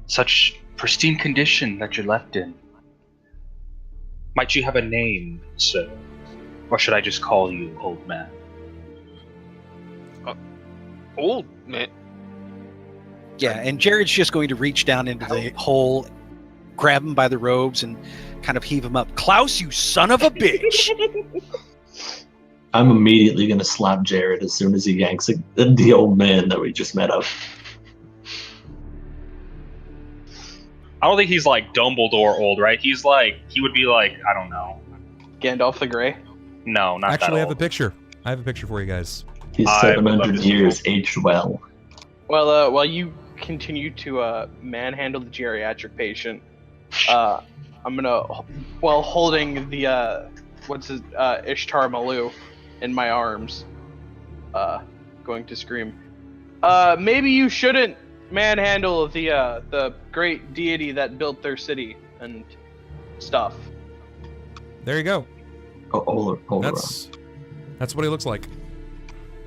S4: Such pristine condition that you're left in. Might you have a name, sir? Or should I just call you old man?
S9: Old man.
S1: Yeah, and Jerrod's just going to reach down into the hole, grab him by the robes, and kind of heave him up. KLAUS, you son of a bitch!
S3: I'm immediately going to slap Jerrod as soon as he yanks the old man that we just met up.
S4: I don't think he's like Dumbledore old, right? He's like, he would be like, I don't know.
S5: Gandalf the Grey?
S4: No, not
S2: Actually,
S4: that
S2: I have a
S4: old.
S2: picture. I have a picture for you guys.
S3: He's
S4: I would love
S3: 700
S4: to see
S3: years
S4: that.
S3: aged well.
S5: Well, while you continue to manhandle the geriatric patient, I'm gonna, while holding the Ishtar Malu in my arms, going to scream. Maybe you shouldn't manhandle the great deity that built their city and stuff.
S2: There you go.
S3: Hold on.
S2: That's what he looks like.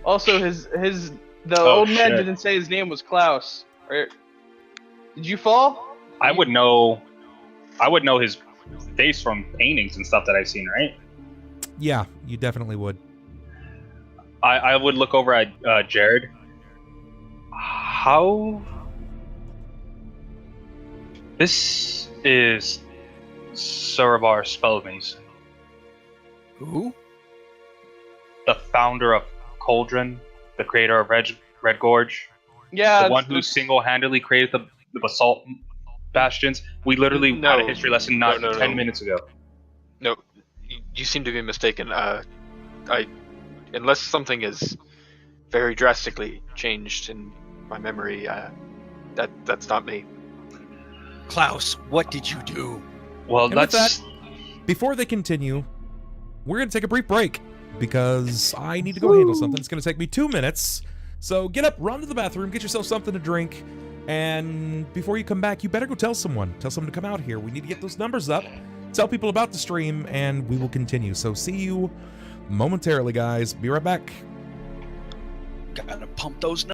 S5: Also, the
S4: Oh,
S5: old man
S4: shit.
S5: didn't say his name was KLAUS. Did you fall?
S4: I would know his face from paintings and stuff that I've seen, right?
S2: Yeah, you definitely would.
S4: I would look over at Jerrod. How? This is Surabar Spellmason,
S1: Who?
S4: the founder of Cauldron, the creator of Red Gorge,
S5: Yeah.
S4: the one who single-handedly created the basalt bastions. We literally had a history lesson not 10 minutes ago.
S9: No, you seem to be mistaken. Unless something is very drastically changed in my memory, that's not me.
S1: KLAUS, what did you do?
S4: Well,
S2: And with that, before they continue, we're going to take a brief break because I need to go handle something. It's going to take me 2 minutes. So get up, run to the bathroom, get yourself something to drink, and before you come back, you better go tell someone. Tell someone to come out here. We need to get those numbers up, tell people about the stream, and we will continue. So see you momentarily, guys. Be right back.
S1: Gotta pump those